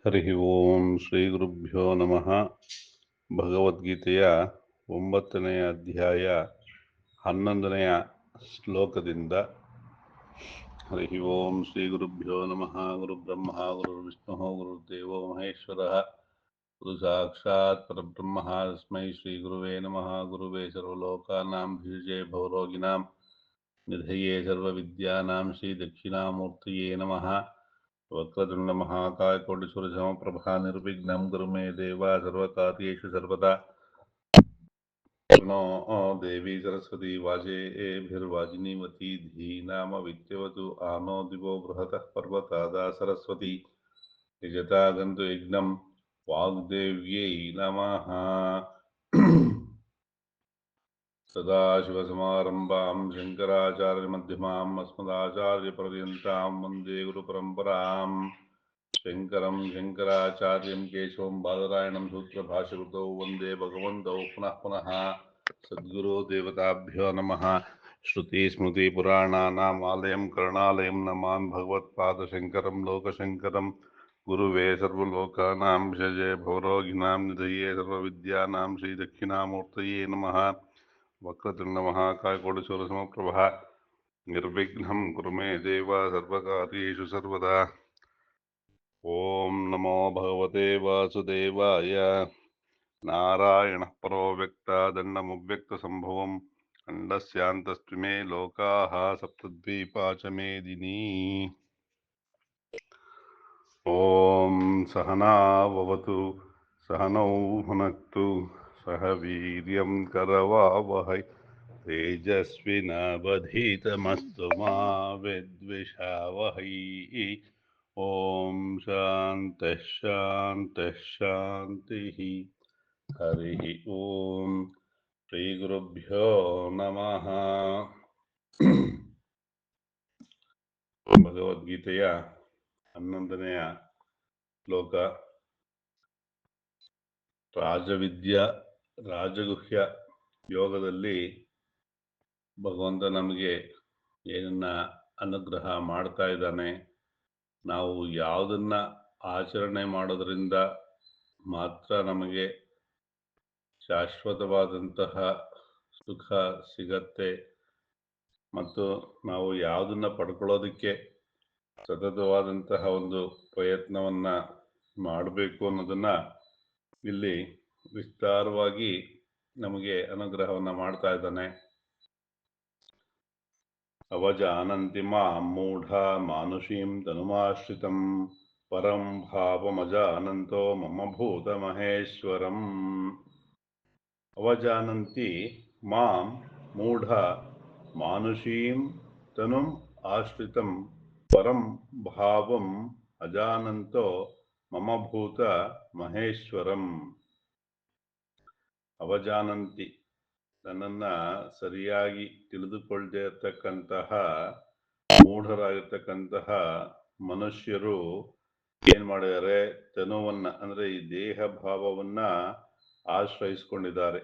ಹರಿ ಓಂ ಶ್ರೀ ಗುರುಭ್ಯೋ ನಮಃ. ಭಗವದ್ಗೀತೆಯ 9ನೇ ಅಧ್ಯಾಯ 11ನೇ ಶ್ಲೋಕದಿಂದ. ಹರಿ ಓಂ ಶ್ರೀ ಗುರುಭ್ಯೋ ನಮಃ. ಗುರು ಬ್ರಹ್ಮ ಗುರು ವಿಷ್ಣು ಗುರುದೇವೋ ಮಹೇಶ್ವರ ಗುರು ಸಾಕ್ಷಾತ್ ಪರಬ್ರಹ್ಮ ತಸ್ಮೈ ಶ್ರೀ ಗುರುವೇ ನಮಃ. ಗುರುವೇ ಸರ್ವಲೋಕಾನಾಂ ಭಿಷಜೇ ಭವರೋಗಿಣಾಂ ನಿಧಯೇ ಸರ್ವವಿದ್ಯಾನಾಂ ಶ್ರೀ ದಕ್ಷಿಣಾಮೂರ್ತಿಯೇ ನಮಃ. ವಕ್ರತುಂಡ ಮಹಾಕಾಯ ಕೋಟಿ ಸೂರ್ಯ ಸಮಪ್ರಭಾ ನಿರ್ವಿಘ್ನಂ ಕುರು ಮೇ ದೇವ ಸರ್ವಕಾರ್ಯೇಷು ಸರ್ವದಾ. ಪ್ರಣೋ ದೇವಿ ಸರಸ್ವತಿ ವಾಜೇಭಿರ್ವಾಜಿನೀವತಿ ಧೀನಾಮ ವಿದ್ಯವತು ಆನೋ ದಿವೋ ಬೃಹತಃ ಪರ್ವತಾದ ಸರಸ್ವತಿ ಯಜತಾಗಂತು ಯಜ್ಞಂ ವಾಗ್ದೇವ್ಯೈ ನಮಃ. ಸದಾಶಿವಸಮಾರಂಭಾಂ ಶಂಕರಾಚಾರ್ಯಮಧ್ಯಮಾಂ ಅಸ್ಮದಾಚಾರ್ಯಪರ್ಯಂತಾಂ ವಂದೇ ಗುರುಪರಂಪರಾಂ. ಶಂಕರಂ ಶಂಕರಾಚಾರ್ಯಂ ಕೇಶವಂ ಬಾದರಾಯಣಂ ಸೂತ್ರಭಾಷ್ಯಕೃತೌ ವಂದೇ ಭಗವಂತೌ ಪುನಃ ಪುನಃ. ಸದ್ಗುರು ದೇವತಾಭ್ಯೋ ನಮಃ. ಶ್ರುತಿಸ್ಮೃತಿಪುರಾಣಾನಾಂ ಆಲಯಂ ಕರುಣಾಲಯಂ ನಮಾಮಿ ಭಗವತ್ಪಾದಶಂಕರಂ ಲೋಕಶಂಕರಂ. ಗುರುವೇ ಸರ್ವಲೋಕಾನಾಂ ಭಿಷಜೇ ಭವರೋಗಿಣಾಂ ನಿಧಯೇ ಸರ್ವವಿದ್ಯಾನಾಂ ಶ್ರೀ ದಕ್ಷಿಣಾಮೂರ್ತಯೇ ನಮಃ. ವಕ್ರತುಂಡ ಮಹಾಕಾಯ ಕೋಟಿ ಸೂರ್ಯ ಸಮಪ್ರಭಾ ನಿರ್ವಿಘ್ನಂ ಕುರು ಮೇ ದೇವ ಸರ್ವಕಾರ್ಯೇಷು ಸರ್ವದಾ. ಓಂ ನಮೋ ಭಗವತೆ ವಾಸುದೇವಾಯ. ನಾರಾಯಣಃ ಪರೋ ವ್ಯಕ್ತ ದಂಡಮವ್ಯಕ್ತ ಸಂಭವಂ ಖಂಡಸ್ಯಾಂತಸ್ತ್ವಿಮೇ ಲೋಕಾಃ ಸಪ್ತದ್ವೀಪಾ ಚ ಮೇದಿನಿ. ಓಂ ಸಹನಾ ಭವತು ಸಹನೌ ಭುನಕ್ತು ಸಹ ವೀರ್ಯಂ ಕರವಾವಹೈ ತೇಜಸ್ವಿನಾವಧೀತಮಸ್ತು ಮಾ ವಿದ್ವಿಷಾವಹೈ. ಓಂ ಶಾಂತಃ ಶಾಂತಃ ಶಾಂತಿಃ. ಹರಿ ಓಂ ಶ್ರೀ ಗುರುಭ್ಯೋ ನಮಃ. ಭಗವದ್ಗೀತೆಯ 11ನೇ ಶ್ಲೋಕ. ರಾಜಗುಹ್ಯ ಯೋಗದಲ್ಲಿ ಭಗವಂತ ನಮಗೆ ಏನನ್ನ ಅನುಗ್ರಹ ಮಾಡ್ತಾ ಇದ್ದಾನೆ, ನಾವು ಯಾವುದನ್ನ ಆಚರಣೆ ಮಾಡೋದ್ರಿಂದ ಮಾತ್ರ ನಮಗೆ ಶಾಶ್ವತವಾದಂತಹ ಸುಖ ಸಿಗತ್ತೆ, ಮತ್ತು ನಾವು ಯಾವುದನ್ನ ಪಡ್ಕೊಳ್ಳೋದಕ್ಕೆ ಸತತವಾದಂತಹ ಒಂದು ಪ್ರಯತ್ನವನ್ನ ಮಾಡಬೇಕು ಅನ್ನೋದನ್ನ ಇಲ್ಲಿ ವಿಸ್ತಾರವಾಗಿ ನಮಗೆ ಅನುಗ್ರಹವನ್ನ ಮಾಡ್ತಾ ಇದ್ದಾನೆ. ಅವಜಾನಂತಿ ಮಾಂ ಮೂಢಾ ಮಾನುಷೀಂ ತನುಮಾಶ್ರಿತಂ ಪರಂ ಭಾವಮಜಾನಂತೋ ಮಮ ಭೂತ ಮಹೇಶ್ವರಂ. ಅವಜಾನಂತಿ ಮಾಂ ಮೂಢಾ ಮಾನುಷೀಂ ತನುಂ ಆಶ್ರಿತಂ ಪರಂ ಭಾವಂ ಅಜಾನಂತೋ ಮಮ ಭೂತ ಮಹೇಶ್ವರಂ. ಅವಜಾನಂತಿ, ನನ್ನನ್ನು ಸರಿಯಾಗಿ ತಿಳಿದುಕೊಳ್ಳದೆ ಇರತಕ್ಕಂತಹ ಮೂಢರಾಗಿರ್ತಕ್ಕಂತಹ ಮನುಷ್ಯರು ಏನು ಮಾಡಿದ್ದಾರೆ, ತನುವನ್ನ ಅಂದರೆ ಈ ದೇಹ ಭಾವವನ್ನ ಆಶ್ರಯಿಸ್ಕೊಂಡಿದ್ದಾರೆ.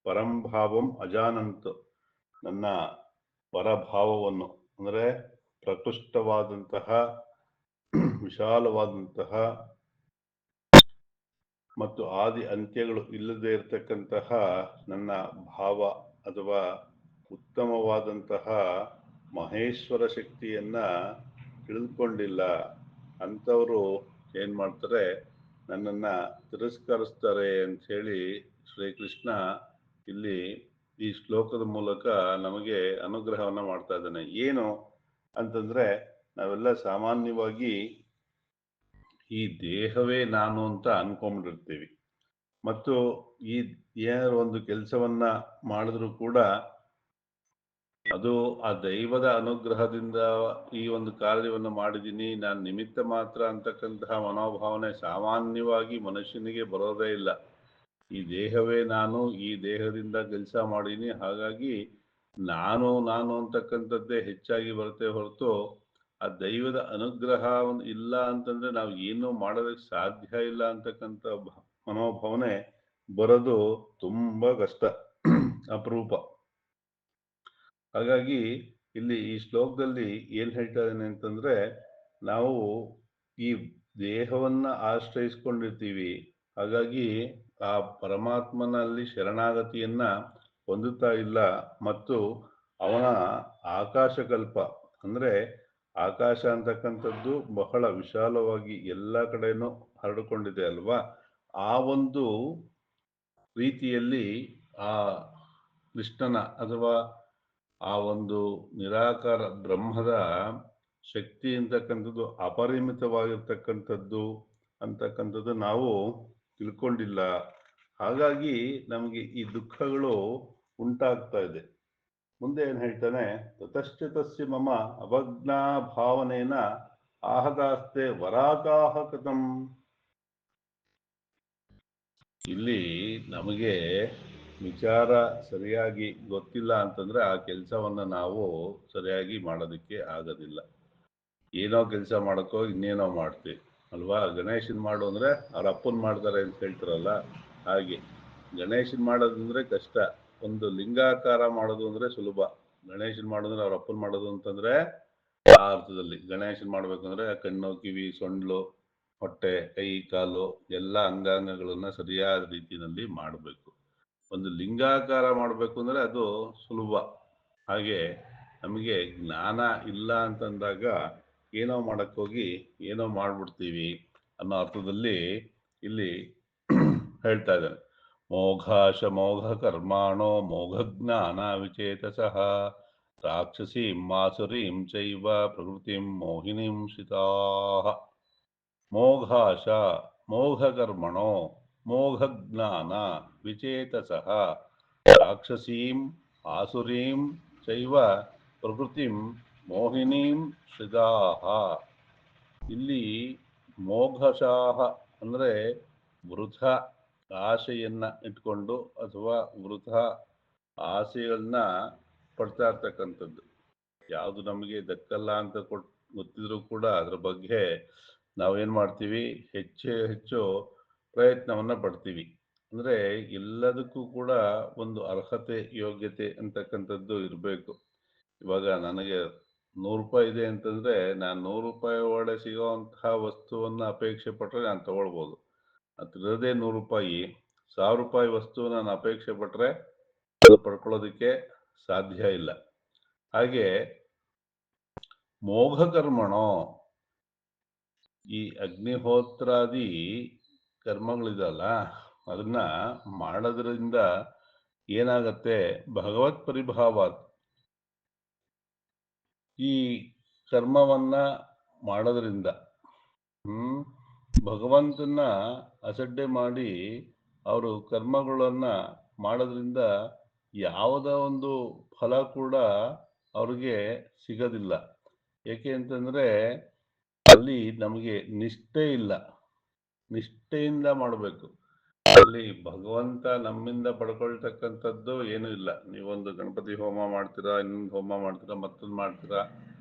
ಪರಂಭಾವಂ ಅಜಾನಂತ, ನನ್ನ ಪರಭಾವವನ್ನು ಅಂದರೆ ಪ್ರಕೃಷ್ಟವಾದಂತಹ ವಿಶಾಲವಾದಂತಹ ಮತ್ತು ಆದಿ ಅಂತ್ಯಗಳು ಇಲ್ಲದೆ ಇರತಕ್ಕಂತಹ ನನ್ನ ಭಾವ ಅಥವಾ ಉತ್ತಮವಾದಂತಹ ಮಹೇಶ್ವರ ಶಕ್ತಿಯನ್ನ ತಿಳಿದುಕೊಂಡಿಲ್ಲ. ಅಂಥವರು ಏನು ಮಾಡ್ತಾರೆ, ನನ್ನನ್ನ ತಿರಸ್ಕರಿಸ್ತಾರೆ ಅಂಥೇಳಿ ಶ್ರೀಕೃಷ್ಣ ಇಲ್ಲಿ ಈ ಶ್ಲೋಕದ ಮೂಲಕ ನಮಗೆ ಅನುಗ್ರಹವನ್ನ ಮಾಡ್ತಾ ಇದ್ದಾನೆ. ಏನು ಅಂತಂದ್ರೆ, ನಾವೆಲ್ಲ ಸಾಮಾನ್ಯವಾಗಿ ಈ ದೇಹವೇ ನಾನು ಅಂತ ಅನ್ಕೊಂಡ್ಬಿಟ್ಟಿರ್ತೀವಿ, ಮತ್ತು ಈ ಏನಾದ್ರು ಒಂದು ಕೆಲಸವನ್ನ ಮಾಡಿದ್ರು ಕೂಡ ಅದು ಆ ದೈವದ ಅನುಗ್ರಹದಿಂದ ಈ ಒಂದು ಕಾರ್ಯವನ್ನು ಮಾಡಿದ್ದೀನಿ, ನಾನು ನಿಮಿತ್ತ ಮಾತ್ರ ಅಂತಕ್ಕಂತಹ ಮನೋಭಾವನೆ ಸಾಮಾನ್ಯವಾಗಿ ಮನುಷ್ಯನಿಗೆ ಬರೋದೇ ಇಲ್ಲ. ಈ ದೇಹವೇ ನಾನು, ಈ ದೇಹದಿಂದ ಕೆಲಸ ಮಾಡೀನಿ, ಹಾಗಾಗಿ ನಾನು ಅಂತಕ್ಕಂಥದ್ದೇ ಹೆಚ್ಚಾಗಿ ಬರುತ್ತೆ ಹೊರತು ಆ ದೈವದ ಅನುಗ್ರಹ ಇಲ್ಲ ಅಂತಂದ್ರೆ ನಾವು ಏನೂ ಮಾಡೋದಕ್ಕೆ ಸಾಧ್ಯ ಇಲ್ಲ ಅಂತಕ್ಕಂಥ ಮನೋಭಾವನೆ ಬರೋದು ತುಂಬಾ ಕಷ್ಟ, ಅಪರೂಪ. ಹಾಗಾಗಿ ಇಲ್ಲಿ ಈ ಶ್ಲೋಕದಲ್ಲಿ ಏನ್ ಹೇಳ್ತಾ ಇದ್ದಾನೆ ಅಂತಂದ್ರೆ, ನಾವು ಈ ದೇಹವನ್ನ ಆಶ್ರಯಿಸ್ಕೊಂಡಿರ್ತೀವಿ. ಹಾಗಾಗಿ ಆ ಪರಮಾತ್ಮನಲ್ಲಿ ಶರಣಾಗತಿಯನ್ನ ಹೊಂದುತ್ತಾ ಇಲ್ಲ. ಮತ್ತು ಅವನ ಆಕಾಶಕಲ್ಪ ಅಂದ್ರೆ ಆಕಾಶ ಅಂತಕ್ಕಂಥದ್ದು ಬಹಳ ವಿಶಾಲವಾಗಿ ಎಲ್ಲ ಕಡೆನೂ ಹರಡಿಕೊಂಡಿದೆ ಅಲ್ವಾ. ಆ ಒಂದು ರೀತಿಯಲ್ಲಿ ಆ ಕೃಷ್ಣನ ಅಥವಾ ಆ ಒಂದು ನಿರಾಕಾರ ಬ್ರಹ್ಮದ ಶಕ್ತಿ ಅಂತಕ್ಕಂಥದ್ದು ಅಪರಿಮಿತವಾಗಿರ್ತಕ್ಕಂಥದ್ದು ಅಂತಕ್ಕಂಥದ್ದು ನಾವು ತಿಳ್ಕೊಂಡಿಲ್ಲ. ಹಾಗಾಗಿ ನಮಗೆ ಈ ದುಃಖಗಳು ಉಂಟಾಗ್ತಾ ಇದೆ. ಮುಂದೆ ಏನ್ ಹೇಳ್ತಾನೆ, ತತಶ್ಚ ತಸ್ಯ ಮಮ ಅವಜ್ಞಾ ಭಾವನೇನ ಆಹತಾಸ್ತೆ ವರಾಕಾಹ ಕೃತಂ. ಇಲ್ಲಿ ನಮಗೆ ವಿಚಾರ ಸರಿಯಾಗಿ ಗೊತ್ತಿಲ್ಲ ಅಂತಂದ್ರೆ ಆ ಕೆಲಸವನ್ನ ನಾವು ಸರಿಯಾಗಿ ಮಾಡೋದಕ್ಕೆ ಆಗೋದಿಲ್ಲ. ಏನೋ ಕೆಲಸ ಮಾಡೋಕ್ಕೋ ಇನ್ನೇನೋ ಮಾಡ್ತೀವಿ ಅಲ್ವಾ. ಗಣೇಶನ್ ಮಾಡು ಅಂದ್ರೆ ಅವ್ರ ಅಪ್ಪನ್ ಮಾಡ್ತಾರೆ ಅಂತ ಹೇಳ್ತಾರಲ್ಲ, ಹಾಗೆ ಗಣೇಶನ್ ಮಾಡೋದಂದ್ರೆ ಕಷ್ಟ. ಒಂದು ಲಿಂಗಾಕಾರ ಮಾಡೋದು ಅಂದ್ರೆ ಸುಲಭ. ಗಣೇಶನ್ ಮಾಡೋದ್ರೆ ಅವ್ರ ಅಪ್ಪನ್ ಮಾಡೋದು ಅಂತಂದ್ರೆ ಆ ಅರ್ಥದಲ್ಲಿ ಗಣೇಶನ್ ಮಾಡ್ಬೇಕಂದ್ರೆ ಕಣ್ಣು, ಕಿವಿ, ಸೊಂಡ್ಲು, ಹೊಟ್ಟೆ, ಕೈ, ಕಾಲು ಎಲ್ಲ ಅಂಗಾಂಗಗಳನ್ನ ಸರಿಯಾದ ರೀತಿಯಲ್ಲಿ ಮಾಡಬೇಕು. ಒಂದು ಲಿಂಗಾಕಾರ ಮಾಡಬೇಕು ಅಂದ್ರೆ ಅದು ಸುಲಭ. ಹಾಗೆ ನಮಗೆ ಜ್ಞಾನ ಇಲ್ಲ ಅಂತಂದಾಗ ಏನೋ ಮಾಡಕ್ ಹೋಗಿ ಏನೋ ಮಾಡ್ಬಿಡ್ತೀವಿ ಅನ್ನೋ ಅರ್ಥದಲ್ಲಿ ಇಲ್ಲಿ ಹೇಳ್ತಾ ಇದ್ದಾನೆ. ಮೋಘಾಶ ಮೋಘ ಕರ್ಮಾಣೋ ಮೋಘ ಜ್ಞಾನ ವಿಚೇತಸಃ ರಾಕ್ಷಸೀಂ ಮಾಸುರೀಂ ಚೈವ ಪ್ರಕೃತಿಂ ಮೋಹಿನೀಂ ಶಿತಾಃ. ಮೋಘಾಶ ಮೋಘಕರ್ಮಣೋ ಮೋಘಜ್ಞಾನ ವಿಚೇತಸಃ ರಾಕ್ಷಸೀಂ ಆಸುರೀಂ ಚೈವ ಪ್ರಕೃತಿಂ ಮೋಹಿನೀಂ ಶ್ರಿತಾಃ. ಇಲ್ಲಿ ಮೋಘಶಾಹ ಅಂದ್ರೆ ವೃಥ ಆಶೆಯನ್ನ ಇಟ್ಕೊಂಡು ಅಥವಾ ವೃಥ ಆಸೆಗಳನ್ನ ಪಡ್ತಾ ಇರ್ತಕ್ಕಂಥದ್ದು. ಯಾವುದು ನಮಗೆ ದಕ್ಕಲ್ಲ ಅಂತ ಗೊತ್ತಿದ್ರು ಕೂಡ ಅದ್ರ ಬಗ್ಗೆ ನಾವೇನ್ ಮಾಡ್ತೀವಿ, ಹೆಚ್ಚು ಹೆಚ್ಚು ಪ್ರಯತ್ನವನ್ನ ಪಡ್ತೀವಿ. ಅಂದ್ರೆ ಎಲ್ಲದಕ್ಕೂ ಕೂಡ ಒಂದು ಅರ್ಹತೆ ಯೋಗ್ಯತೆ ಅಂತಕ್ಕಂಥದ್ದು ಇರಬೇಕು. ಇವಾಗ ನನಗೆ 100 ರೂಪಾಯಿ ಇದೆ ಅಂತಂದ್ರೆ ನಾನು 100 ರೂಪಾಯಿ ಒಳಗಡೆ ಸಿಗೋವಂತಹ ವಸ್ತುವನ್ನ ಅಪೇಕ್ಷೆ ಪಟ್ರೆ ನಾನು ತಗೊಳ್ಬೋದು. ಅದಿರೋದೇ 100 ರೂಪಾಯಿ, 1000 ರೂಪಾಯಿ ವಸ್ತು ನಾನು ಅಪೇಕ್ಷೆ ಪಟ್ರೆ ಅದು ಪಡ್ಕೊಳ್ಳೋದಕ್ಕೆ ಸಾಧ್ಯ ಇಲ್ಲ. ಹಾಗೆ ಮೋಘಕರ್ಮಣೋ, ಈ ಅಗ್ನಿಹೋತ್ರಾದಿ ಕರ್ಮಗಳಿದಲ್ಲ ಅದನ್ನ ಮಾಡೋದ್ರಿಂದ ಏನಾಗತ್ತೆ, ಭಗವತ್ ಪರಿಭಾವ. ಈ ಕರ್ಮವನ್ನ ಮಾಡೋದ್ರಿಂದ ಭಗವಂತನ ಅಸಡ್ಡೆ ಮಾಡಿ ಅವರು ಕರ್ಮಗಳನ್ನ ಮಾಡೋದ್ರಿಂದ ಯಾವುದೇ ಒಂದು ಫಲ ಕೂಡ ಅವ್ರಿಗೆ ಸಿಗೋದಿಲ್ಲ. ಏಕೆ ಅಂತಂದ್ರೆ ಅಲ್ಲಿ ನಮಗೆ ನಿಷ್ಠೆ ಇಲ್ಲ. ನಿಷ್ಠೆಯಿಂದ ಮಾಡಬೇಕು. ಅಲ್ಲಿ ಭಗವಂತ ನಮ್ಮಿಂದ ಪಡ್ಕೊಳ್ತಕ್ಕಂಥದ್ದು ಏನೂ ಇಲ್ಲ. ನೀವೊಂದು ಗಣಪತಿ ಹೋಮ ಮಾಡ್ತೀರಾ, ಇನ್ನೊಂದು ಹೋಮ ಮಾಡ್ತೀರಾ, ಮತ್ತೊಂದು ಮಾಡ್ತೀರಾ,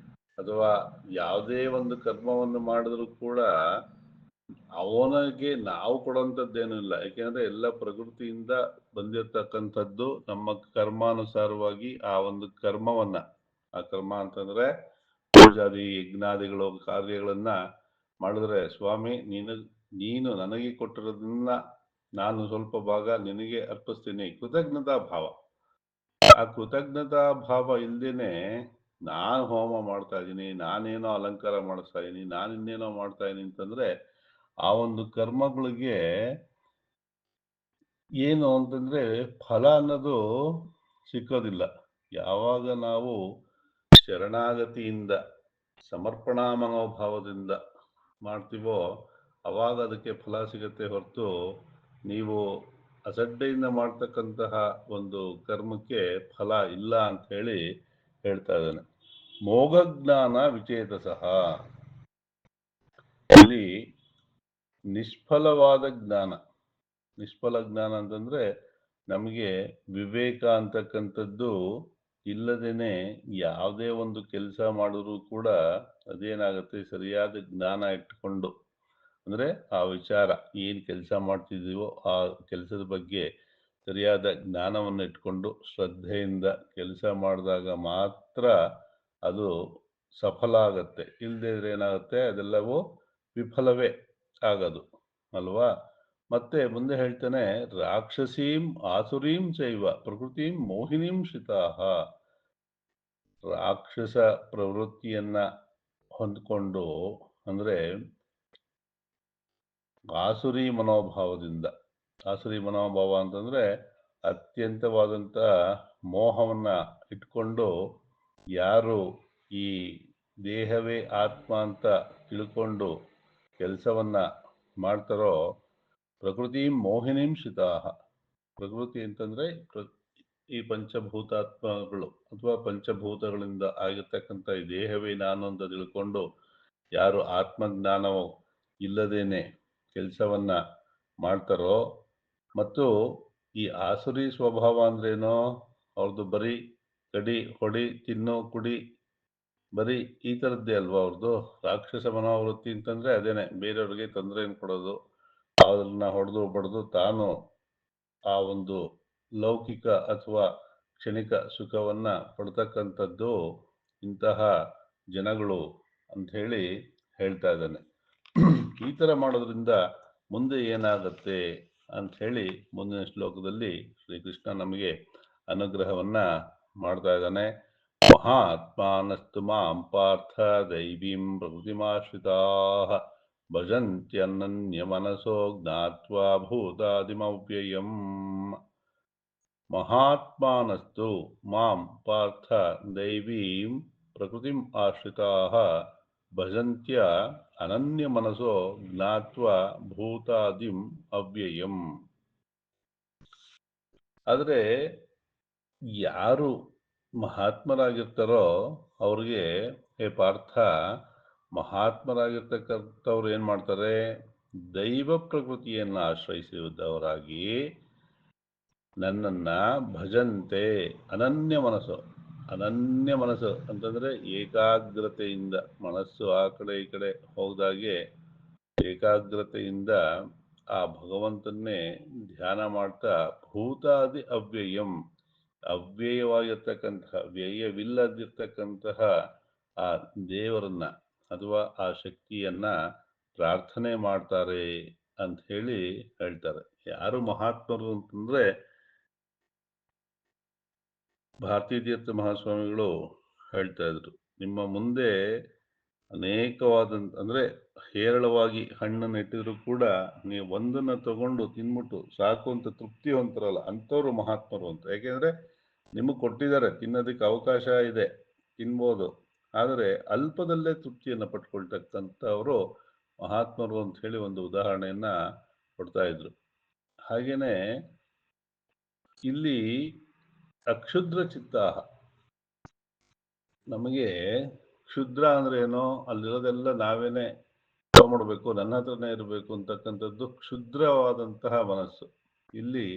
ಅಥವಾ ಯಾವುದೇ ಒಂದು ಕರ್ಮವನ್ನು ಮಾಡಿದ್ರು ಕೂಡ ಅವನಿಗೆ ನಾವು ಕೊಡುವಂಥದ್ದೇನೂ ಇಲ್ಲ. ಯಾಕೆಂದ್ರೆ ಎಲ್ಲ ಪ್ರಕೃತಿಯಿಂದ ಬಂದಿರತಕ್ಕಂಥದ್ದು. ನಮ್ಮ ಕರ್ಮಾನುಸಾರವಾಗಿ ಆ ಒಂದು ಕರ್ಮವನ್ನ, ಆ ಕರ್ಮ ಅಂತಂದ್ರೆ ಪೂಜಾದಿ ಯಜ್ಞಾದಿಗಳು ಕಾರ್ಯಗಳನ್ನ ಮಾಡಿದ್ರೆ, ಸ್ವಾಮಿ ನೀನು ನನಗೆ ಕೊಟ್ಟಿರೋದನ್ನ ನಾನು ಸ್ವಲ್ಪ ಭಾಗ ನಿನಗೆ ಅರ್ಪಿಸ್ತೀನಿ, ಕೃತಜ್ಞತಾ ಭಾವ. ಆ ಕೃತಜ್ಞತಾ ಭಾವ ಇಲ್ದೇನೆ ನಾನು ಹೋಮ ಮಾಡ್ತಾ ಇದ್ದೀನಿ, ನಾನೇನೋ ಅಲಂಕಾರ ಮಾಡಿಸ್ತಾ ಇದ್ದೀನಿ, ನಾನು ಇನ್ನೇನೋ ಮಾಡ್ತಾ ಇದ್ದೀನಿ ಅಂತಂದ್ರೆ ಆ ಒಂದು ಕರ್ಮಗಳಿಗೆ ಏನು ಅಂತಂದ್ರೆ ಫಲ ಅನ್ನೋದು ಸಿಕ್ಕೋದಿಲ್ಲ. ಯಾವಾಗ ನಾವು ಶರಣಾಗತಿಯಿಂದ ಸಮರ್ಪಣಾ ಮನೋಭಾವದಿಂದ ಮಾಡ್ತೀವೋ ಅವಾಗ ಅದಕ್ಕೆ ಫಲ ಸಿಗತ್ತೆ ಹೊರತು ನೀವು ಅಸಡ್ಡೆಯಿಂದ ಮಾಡ್ತಕ್ಕಂತಹ ಒಂದು ಕರ್ಮಕ್ಕೆ ಫಲ ಇಲ್ಲ ಅಂತ ಹೇಳಿ ಹೇಳ್ತಾ ಇದ್ದಾನೆ. ಮೋಘಜ್ಞಾನ ವಿಚೇತಸಃ, ಇಲ್ಲಿ ನಿಷ್ಫಲವಾದ ಜ್ಞಾನ. ನಿಷ್ಫಲ ಜ್ಞಾನ ಅಂತಂದ್ರೆ ನಮಗೆ ವಿವೇಕ ಅಂತಕ್ಕಂಥದ್ದು ಇಲ್ಲದೇನೆ ಯಾವುದೇ ಒಂದು ಕೆಲಸ ಮಾಡಿದ್ರು ಕೂಡ ಅದೇನಾಗುತ್ತೆ, ಸರಿಯಾದ ಜ್ಞಾನ ಇಟ್ಕೊಂಡು ಅಂದ್ರೆ ಆ ವಿಚಾರ ಏನು ಕೆಲಸ ಮಾಡ್ತಿದ್ದೀವೋ ಆ ಕೆಲಸದ ಬಗ್ಗೆ ಸರಿಯಾದ ಜ್ಞಾನವನ್ನು ಇಟ್ಕೊಂಡು ಶ್ರದ್ಧೆಯಿಂದ ಕೆಲಸ ಮಾಡಿದಾಗ ಮಾತ್ರ ಅದು ಸಫಲ ಆಗತ್ತೆ. ಇಲ್ಲದೇ ಇದ್ರೆ ಏನಾಗುತ್ತೆ, ಅದೆಲ್ಲವೂ ವಿಫಲವೇ ಆಗದು ಅಲ್ವಾ. ಮತ್ತೆ ಮುಂದೆ ಹೇಳ್ತಾನೆ, ರಾಕ್ಷಸೀಂ ಆಸುರೀಂ ಚೈವ ಪ್ರಕೃತಿಂ ಮೋಹಿನೀಂ ಶ್ರಿತಾಹ. ರಾಕ್ಷಸ ಪ್ರವೃತ್ತಿಯನ್ನ ಹೊಂದ್ಕೊಂಡು, ಅಂದ್ರೆ ಆಸುರಿ ಮನೋಭಾವದಿಂದ, ಆಸುರಿ ಮನೋಭಾವ ಅಂತಂದ್ರೆ ಅತ್ಯಂತವಾದಂಥ ಮೋಹವನ್ನ ಇಟ್ಕೊಂಡು ಯಾರು ಈ ದೇಹವೇ ಆತ್ಮ ಅಂತ ತಿಳ್ಕೊಂಡು ಕೆಲಸವನ್ನ ಮಾಡ್ತಾರೋ, ಪ್ರಕೃತಿ ಮೋಹಿನೀಂ ಶ್ರಿತಾಹ. ಪ್ರಕೃತಿ ಅಂತಂದ್ರೆ ಈ ಪಂಚಭೂತಾತ್ಮಗಳು ಅಥವಾ ಪಂಚಭೂತಗಳಿಂದ ಆಗಿರ್ತಕ್ಕಂಥ ಈ ದೇಹವೇ ನಾನು ಅಂತ ತಿಳ್ಕೊಂಡು ಯಾರು ಆತ್ಮಜ್ಞಾನವು ಇಲ್ಲದೇನೆ ಕೆಲಸವನ್ನ ಮಾಡ್ತಾರೋ, ಮತ್ತು ಈ ಆಸುರಿ ಸ್ವಭಾವ ಅಂದ್ರೇನೋ, ಅವ್ರದ್ದು ಬರೀ ಕಡಿ ಹೊಡಿ ತಿನ್ನು ಕುಡಿ ಬರೀ ಈ ಥರದ್ದೇ ಅಲ್ವಾ ಅವ್ರದ್ದು. ರಾಕ್ಷಸ ಮನೋವೃತ್ತಿ ಅಂತಂದ್ರೆ ಅದೇನೆ, ಬೇರೆಯವ್ರಿಗೆ ತೊಂದರೆಯನ್ನು ಕೊಡೋದು, ಅದನ್ನ ಹೊಡೆದು ಬಡ್ದು ತಾನು ಆ ಒಂದು ಲೌಕಿಕ ಅಥವಾ ಕ್ಷಣಿಕ ಸುಖವನ್ನ ಪಡ್ತಕ್ಕಂಥದ್ದು ಇಂತಹ ಜನಗಳು ಅಂತ ಹೇಳಿ ಹೇಳ್ತಾ ಇದ್ದಾನೆ. ಈ ಥರ ಮಾಡೋದ್ರಿಂದ ಮುಂದೆ ಏನಾಗತ್ತೆ ಅಂತ ಹೇಳಿ ಮುಂದಿನ ಶ್ಲೋಕದಲ್ಲಿ ಶ್ರೀಕೃಷ್ಣ ನಮಗೆ ಅನುಗ್ರಹವನ್ನ ಮಾಡ್ತಾ ಇದ್ದಾನೆ. ಮಹಾತ್ಮಾನಸ್ತು ಮಾಂ ಪಾರ್ಥ ದೈವೀಂ ಪ್ರಕೃತಿಮಾಶ್ರಿತಾಃ ಭಜಂತ್ಯನನ್ಯ ಮನಸೋ ಜ್ಞಾತ್ವಾ ಭೂತಾದಿಮವ್ಯಯಂ. ಮಹಾತ್ಮಾನಸ್ತು ಮಾಂ ಪಾರ್ಥ ದೈವೀಂ ಪ್ರಕೃತಿಂ ಆಶ್ರಿತಾಃ ಭಜಂತ್ಯ ಅನನ್ಯ ಮನಸೋ ಜ್ಞಾತ್ವಾ ಭೂತಾದಿಂ ಅವ್ಯಯಂ. ಆದರೆ ಯಾರು ಮಹಾತ್ಮರಾಗಿರ್ತಾರೋ ಅವ್ರಿಗೆ, ಹೇ ಪಾರ್ಥ, ಮಹಾತ್ಮರಾಗಿರ್ತಕ್ಕಂಥವ್ರು ಏನು ಮಾಡ್ತಾರೆ, ದೈವ ಪ್ರಕೃತಿಯನ್ನು ಆಶ್ರಯಿಸಿದವರಾಗಿ ನನ್ನನ್ನ ಭಜಂತೆ ಅನನ್ಯ ಮನಸ್ಸು. ಅನನ್ಯ ಮನಸ್ಸು ಅಂತಂದ್ರೆ ಏಕಾಗ್ರತೆಯಿಂದ, ಮನಸ್ಸು ಆ ಕಡೆ ಈ ಕಡೆ ಹೋಗದಾಗೆ ಏಕಾಗ್ರತೆಯಿಂದ ಆ ಭಗವಂತನ್ನೇ ಧ್ಯಾನ ಮಾಡ್ತಾ ಭೂತಾದಿ ಅವ್ಯಯಂ, ಅವ್ಯಯವಾಗಿರ್ತಕ್ಕಂತಹ ವ್ಯಯವಿಲ್ಲದಿರ್ತಕ್ಕಂತಹ ಆ ದೇವರನ್ನ ಅಥವಾ ಆ ಶಕ್ತಿಯನ್ನ ಪ್ರಾರ್ಥನೆ ಮಾಡ್ತಾರೆ ಅಂತ ಹೇಳಿ ಹೇಳ್ತಾರೆ. ಯಾರು ಮಹಾತ್ಮರು ಅಂತಂದ್ರೆ, ಭಾರತೀ ತೀರ್ಥ ಮಹಾಸ್ವಾಮಿಗಳು ಹೇಳ್ತಾ ಇದ್ರು, ನಿಮ್ಮ ಮುಂದೆ ಅನೇಕವಾದಂಥ ಅಂದ್ರೆ ಹೇರಳವಾಗಿ ಹಣ್ಣನ್ನು ಇಟ್ಟಿದ್ರು ಕೂಡ ನೀವು ಒಂದನ್ನ ತಗೊಂಡು ತಿನ್ಬಿಟ್ಟು ಸಾಕು ಅಂತ ತೃಪ್ತಿ ಹೊಂತಾರಲ್ಲ, ಅಂಥವ್ರು ಮಹಾತ್ಮರು ಅಂತ. ಯಾಕೆಂದ್ರೆ ನಿಮಗೆ ಕೊಟ್ಟಿದ್ದಾರೆ, ತಿನ್ನೋದಕ್ಕೆ ಅವಕಾಶ ಇದೆ, ತಿನ್ಬೋದು, ಆದರೆ ಅಲ್ಪದಲ್ಲೇ ತೃಪ್ತಿಯನ್ನು ಪಟ್ಕೊಳ್ತಕ್ಕಂಥವರು ಮಹಾತ್ಮರು ಅಂತ ಹೇಳಿ ಒಂದು ಉದಾಹರಣೆಯನ್ನ ಕೊಡ್ತಾ ಇದ್ರು. ಹಾಗೇನೆ ಇಲ್ಲಿ ಅಕ್ಷುದ್ರ ಚಿತ್ತಾಹ, ನಮಗೆ ಕ್ಷುದ್ರ ಅಂದ್ರೆ ಏನೋ, ಅಲ್ಲಿರೋದೆಲ್ಲ ನಾವೇನೆ ತಗೊಂಡ್ಬಿಡ್ಬೇಕು, ನನ್ನ ಹತ್ರನೇ ಇರಬೇಕು ಅಂತಕ್ಕಂಥದ್ದು ಕ್ಷುದ್ರವಾದಂತಹ ಮನಸ್ಸು. ಇಲ್ಲಿ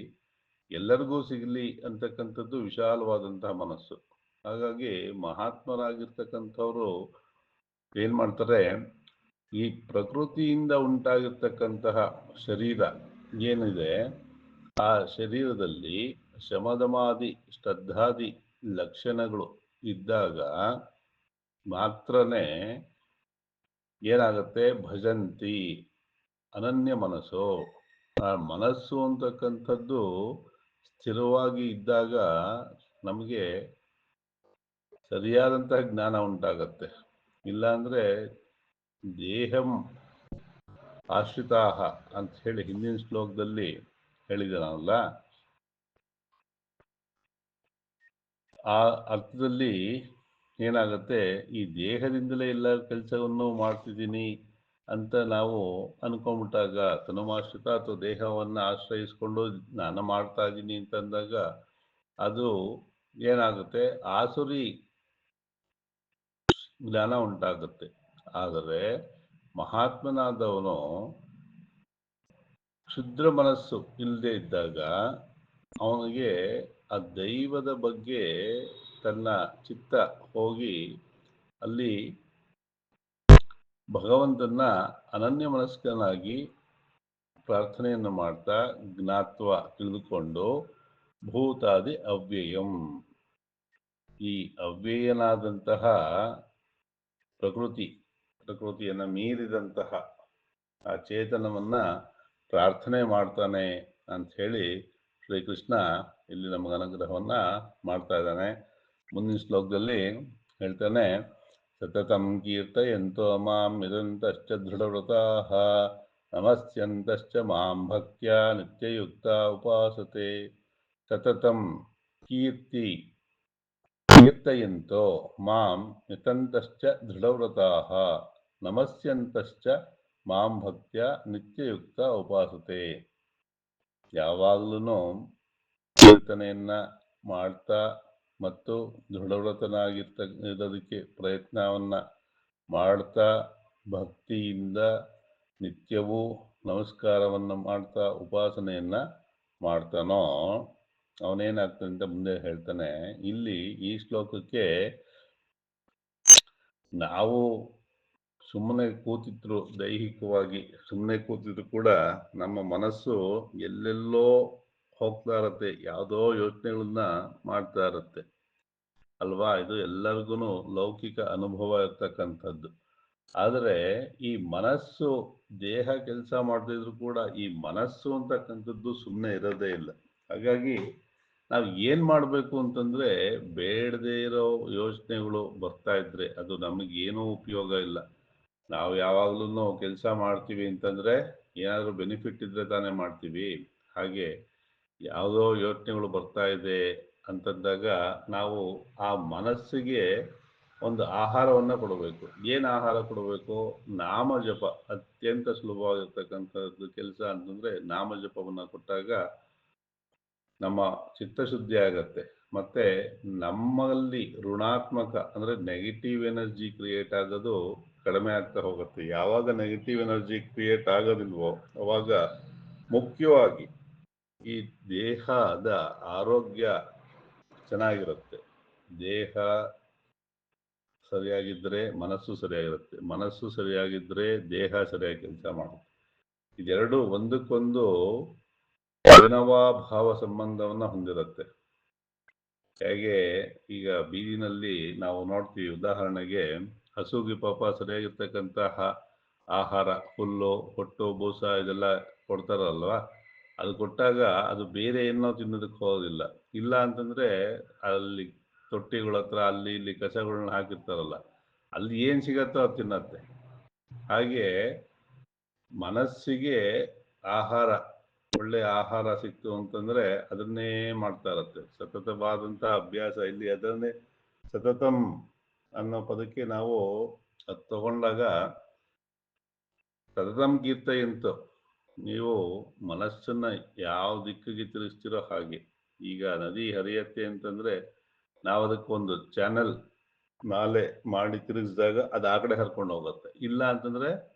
ಎಲ್ಲರಿಗೂ ಸಿಗಲಿ ಅಂತಕ್ಕಂಥದ್ದು ವಿಶಾಲವಾದಂತಹ ಮನಸ್ಸು. ಹಾಗಾಗಿ ಮಹಾತ್ಮರಾಗಿರ್ತಕ್ಕಂಥವ್ರು ಏನ್ ಮಾಡ್ತಾರೆ, ಈ ಪ್ರಕೃತಿಯಿಂದ ಉಂಟಾಗಿರ್ತಕ್ಕಂತಹ ಶರೀರ ಏನಿದೆ, ಆ ಶರೀರದಲ್ಲಿ ಶಮದಮಾದಿ ಶ್ರದ್ಧಾದಿ ಲಕ್ಷಣಗಳು ಇದ್ದಾಗ ಮಾತ್ರನೇ ಏನಾಗುತ್ತೆ, ಭಜಂತಿ ಅನನ್ಯ ಮನಸ್ಸು. ಆ ಮನಸ್ಸು ಅಂತಕ್ಕಂಥದ್ದು ಸ್ಥಿರವಾಗಿ ಇದ್ದಾಗ ನಮಗೆ ಸರಿಯಾದಂತಹ ಜ್ಞಾನ ಉಂಟಾಗತ್ತೆ. ಇಲ್ಲಾಂದ್ರೆ ದೇಹಂ ಆಶ್ರಿತಾಹ ಅಂತ ಹೇಳಿ ಹಿಂದಿನ ಶ್ಲೋಕದಲ್ಲಿ ಹೇಳಿದನಲ್ಲ, ಆ ಅರ್ಥದಲ್ಲಿ ಏನಾಗತ್ತೆ, ಈ ದೇಹದಿಂದಲೇ ಎಲ್ಲ ಕೆಲಸವನ್ನು ಮಾಡ್ತಿದ್ದೀನಿ ಅಂತ ನಾವು ಅನ್ಕೊಂಡ್ಬಿಟ್ಟಾಗ, ತನುಮಾಶ್ರಿತ ಅಥವಾ ದೇಹವನ್ನು ಆಶ್ರಯಿಸ್ಕೊಂಡು ನಾನು ಮಾಡ್ತಾ ಇದ್ದೀನಿ ಅಂತಂದಾಗ ಅದು ಏನಾಗುತ್ತೆ, ಆಸುರಿ ಜ್ಞಾನ ಉಂಟಾಗುತ್ತೆ. ಆದರೆ ಮಹಾತ್ಮನಾದವನು ಕ್ಷುದ್ರ ಮನಸ್ಸು ಇಲ್ಲದೆ ಇದ್ದಾಗ ಅವನಿಗೆ ಆ ದೈವದ ಬಗ್ಗೆ ತನ್ನ ಚಿತ್ತ ಹೋಗಿ ಅಲ್ಲಿ ಭಗವಂತನ ಅನನ್ಯ ಮನಸ್ಕನಾಗಿ ಪ್ರಾರ್ಥನೆಯನ್ನು ಮಾಡ್ತಾ ಜ್ಞಾತ್ವ ತಿಳಿದುಕೊಂಡು ಭೂತಾದಿ ಅವ್ಯಯಂ, ಈ ಅವ್ಯಯನಾದಂತಹ ಪ್ರಕೃತಿಯನ್ನು ಮೀರಿದಂತಹ ಆ ಚೇತನವನ್ನ ಪ್ರಾರ್ಥನೆ ಮಾಡ್ತಾನೆ ಅಂತ ಹೇಳಿ ಶ್ರೀಕೃಷ್ಣ ಇಲ್ಲಿ ನಮಗೆ ಅನುಗ್ರಹವನ್ನ ಮಾಡ್ತಾ ಇದ್ದಾನೆ. ಮುಂದಿನ ಶ್ಲೋಕದಲ್ಲಿ ಹೇಳ್ತಾನೆ, ಸತತಂ ಕೀರ್ತಯಂತೋ ಮಾಂ ಯದಂತಶ್ಚ ದೃಢವ್ರತಾಃ ನಮಸ್ಯಂತಶ್ಚ ಮಾಂ ಭಕ್ತ್ಯಾ ನಿತ್ಯಯುಕ್ತ ಉಪಾಸತೆ. ಸತತಂ ಕೀರ್ತಯಂತೋ ಮಾಂ ಯತಂತಶ್ಚ ದೃಢವ್ರತಾಃ ನಮಸ್ಯಂತಶ್ಚ ಮಾಂ ಭಕ್ತ್ಯಾ ನಿತ್ಯಯುಕ್ತ ಉಪಾಸತೆ. ಯಾವಾಗಲೂ ಕೀರ್ತನೆಯನ್ನ ಮಾಡ್ತಾ ಮತ್ತು ದೃಢವ್ರತನಾಗಿರೋದಕ್ಕೆ ಪ್ರಯತ್ನವನ್ನ ಮಾಡ್ತಾ ಭಕ್ತಿಯಿಂದ ನಿತ್ಯವೂ ನಮಸ್ಕಾರವನ್ನು ಮಾಡ್ತಾ ಉಪಾಸನೆಯನ್ನ ಮಾಡ್ತಾನೋ ಅವನೇನಾಗ್ತಾನೆ ಅಂತ ಮುಂದೆ ಹೇಳ್ತಾನೆ. ಇಲ್ಲಿ ಈ ಶ್ಲೋಕಕ್ಕೆ ನಾವು ಸುಮ್ಮನೆ ಕೂತಿದ್ರು, ದೈಹಿಕವಾಗಿ ಸುಮ್ಮನೆ ಕೂತಿದ್ರು ಕೂಡ ನಮ್ಮ ಮನಸ್ಸು ಎಲ್ಲೆಲ್ಲೋ ಹೋಗ್ತಾ ಇರತ್ತೆ, ಯಾವುದೋ ಯೋಚನೆಗಳನ್ನ ಮಾಡ್ತಾ ಇರತ್ತೆ ಅಲ್ವಾ. ಇದು ಎಲ್ಲರಿಗೂ ಲೌಕಿಕ ಅನುಭವ ಇರ್ತಕ್ಕಂಥದ್ದು. ಆದರೆ ಈ ಮನಸ್ಸು, ದೇಹ ಕೆಲಸ ಮಾಡ್ತಿದ್ರು ಕೂಡ ಈ ಮನಸ್ಸು ಅಂತಕ್ಕಂಥದ್ದು ಸುಮ್ಮನೆ ಇರೋದೇ ಇಲ್ಲ. ಹಾಗಾಗಿ ನಾವು ಏನು ಮಾಡಬೇಕು ಅಂತಂದ್ರೆ, ಬೇಡದೇ ಇರೋ ಯೋಚನೆಗಳು ಬರ್ತಾ ಇದ್ರೆ ಅದು ನಮಗೇನೂ ಉಪಯೋಗ ಇಲ್ಲ. ನಾವು ಯಾವಾಗ್ಲೂ ಕೆಲಸ ಮಾಡ್ತೀವಿ ಅಂತಂದ್ರೆ ಏನಾದರೂ ಬೆನಿಫಿಟ್ ಇದ್ರೆ ತಾನೇ ಮಾಡ್ತೀವಿ. ಹಾಗೆ ಯಾವುದೋ ಯೋಚನೆಗಳು ಬರ್ತಾ ಇದೆ ಅಂತಂದಾಗ ನಾವು ಆ ಮನಸ್ಸಿಗೆ ಒಂದು ಆಹಾರವನ್ನ ಕೊಡಬೇಕು. ಏನು ಆಹಾರ ಕೊಡಬೇಕು? ನಾಮ ಜಪ. ಅತ್ಯಂತ ಸುಲಭವಾಗಿರ್ತಕ್ಕಂಥದ್ದು ಕೆಲಸ ಅಂತಂದ್ರೆ ನಾಮ ಜಪವನ್ನ ಕೊಟ್ಟಾಗ ನಮ್ಮ ಚಿತ್ತಶುದ್ಧಿ ಆಗತ್ತೆ. ಮತ್ತೆ ನಮ್ಮಲ್ಲಿ ಋಣಾತ್ಮಕ ಅಂದ್ರೆ ನೆಗೆಟಿವ್ ಎನರ್ಜಿ ಕ್ರಿಯೇಟ್ ಆಗೋದು ಕಡಿಮೆ ಆಗ್ತಾ ಹೋಗುತ್ತೆ. ಯಾವಾಗ ನೆಗೆಟಿವ್ ಎನರ್ಜಿ ಕ್ರಿಯೇಟ್ ಆಗೋದಿಲ್ವೋ ಅವಾಗ ಮುಖ್ಯವಾಗಿ ಈ ದೇಹದ ಆರೋಗ್ಯ ಚೆನ್ನಾಗಿರುತ್ತೆ. ದೇಹ ಸರಿಯಾಗಿದ್ದರೆ ಮನಸ್ಸು ಸರಿಯಾಗಿರುತ್ತೆ, ಮನಸ್ಸು ಸರಿಯಾಗಿದ್ದರೆ ದೇಹ ಸರಿಯಾಗಿ ಕೆಲಸ ಮಾಡುತ್ತೆ. ಇದೆರಡು ಒಂದಕ್ಕೊಂದು ಅವಿನಾಭಾವ ಸಂಬಂಧವನ್ನ ಹೊಂದಿರುತ್ತೆ. ಹೇಗೆ ಈಗ ಬೀದಿನಲ್ಲಿ ನಾವು ನೋಡ್ತೀವಿ, ಉದಾಹರಣೆಗೆ ಹಸುಗೆ ಪಾಪ ಸರಿಯಾಗಿರ್ತಕ್ಕಂತಹ ಆಹಾರ, ಹುಲ್ಲು, ಹೊಟ್ಟು, ಬೂಸ ಇದೆಲ್ಲ ಕೊಡ್ತಾರಲ್ವಾ. ಅದು ಕೊಟ್ಟಾಗ ಅದು ಬೇರೆ ಏನೋ ತಿನ್ನೋದಕ್ಕೆ ಹೋಗೋದಿಲ್ಲ. ಇಲ್ಲ ಅಂತಂದ್ರೆ ಅಲ್ಲಿ ತೊಟ್ಟಿಗಳ ಹತ್ರ ಅಲ್ಲಿ ಇಲ್ಲಿ ಕಸಗಳನ್ನ ಹಾಕಿರ್ತಾರಲ್ಲ, ಅಲ್ಲಿ ಏನು ಸಿಗತ್ತೋ ಅದು ತಿನ್ನತ್ತೆ. ಹಾಗೆ ಮನಸ್ಸಿಗೆ ಆಹಾರ, ಒಳ್ಳೆ ಆಹಾರ ಸಿಕ್ತು ಅಂತಂದ್ರೆ ಅದನ್ನೇ ಮಾಡ್ತಾ ಇರತ್ತೆ. ಸತತವಾದಂಥ ಅಭ್ಯಾಸ, ಇಲ್ಲಿ ಅದನ್ನೇ ಸತತಂ ಅನ್ನೋ ಪದಕ್ಕೆ ನಾವು ಅದು ತಗೊಂಡಾಗ ಸತತಂ ಕೀರ್ತಯಂತು, ನೀವು ಮನಸ್ಸನ್ನ ಯಾವ ದಿಕ್ಕಿಗೆ ತಿರುಗಿಸ್ತಿರೋ ಹಾಗೆ. ಈಗ ನದಿ ಹರಿಯತ್ತೆ ಅಂತಂದ್ರೆ ನಾವು ಅದಕ್ಕೊಂದು ಚಾನೆಲ್, ನಾಲೆ ಮಾಡಿ ತಿರುಗಿಸಿದಾಗ ಅದು ಆ ಕಡೆ ಹರ್ಕೊಂಡು ಹೋಗುತ್ತೆ. ಇಲ್ಲ ಅಂತಂದ್ರೆ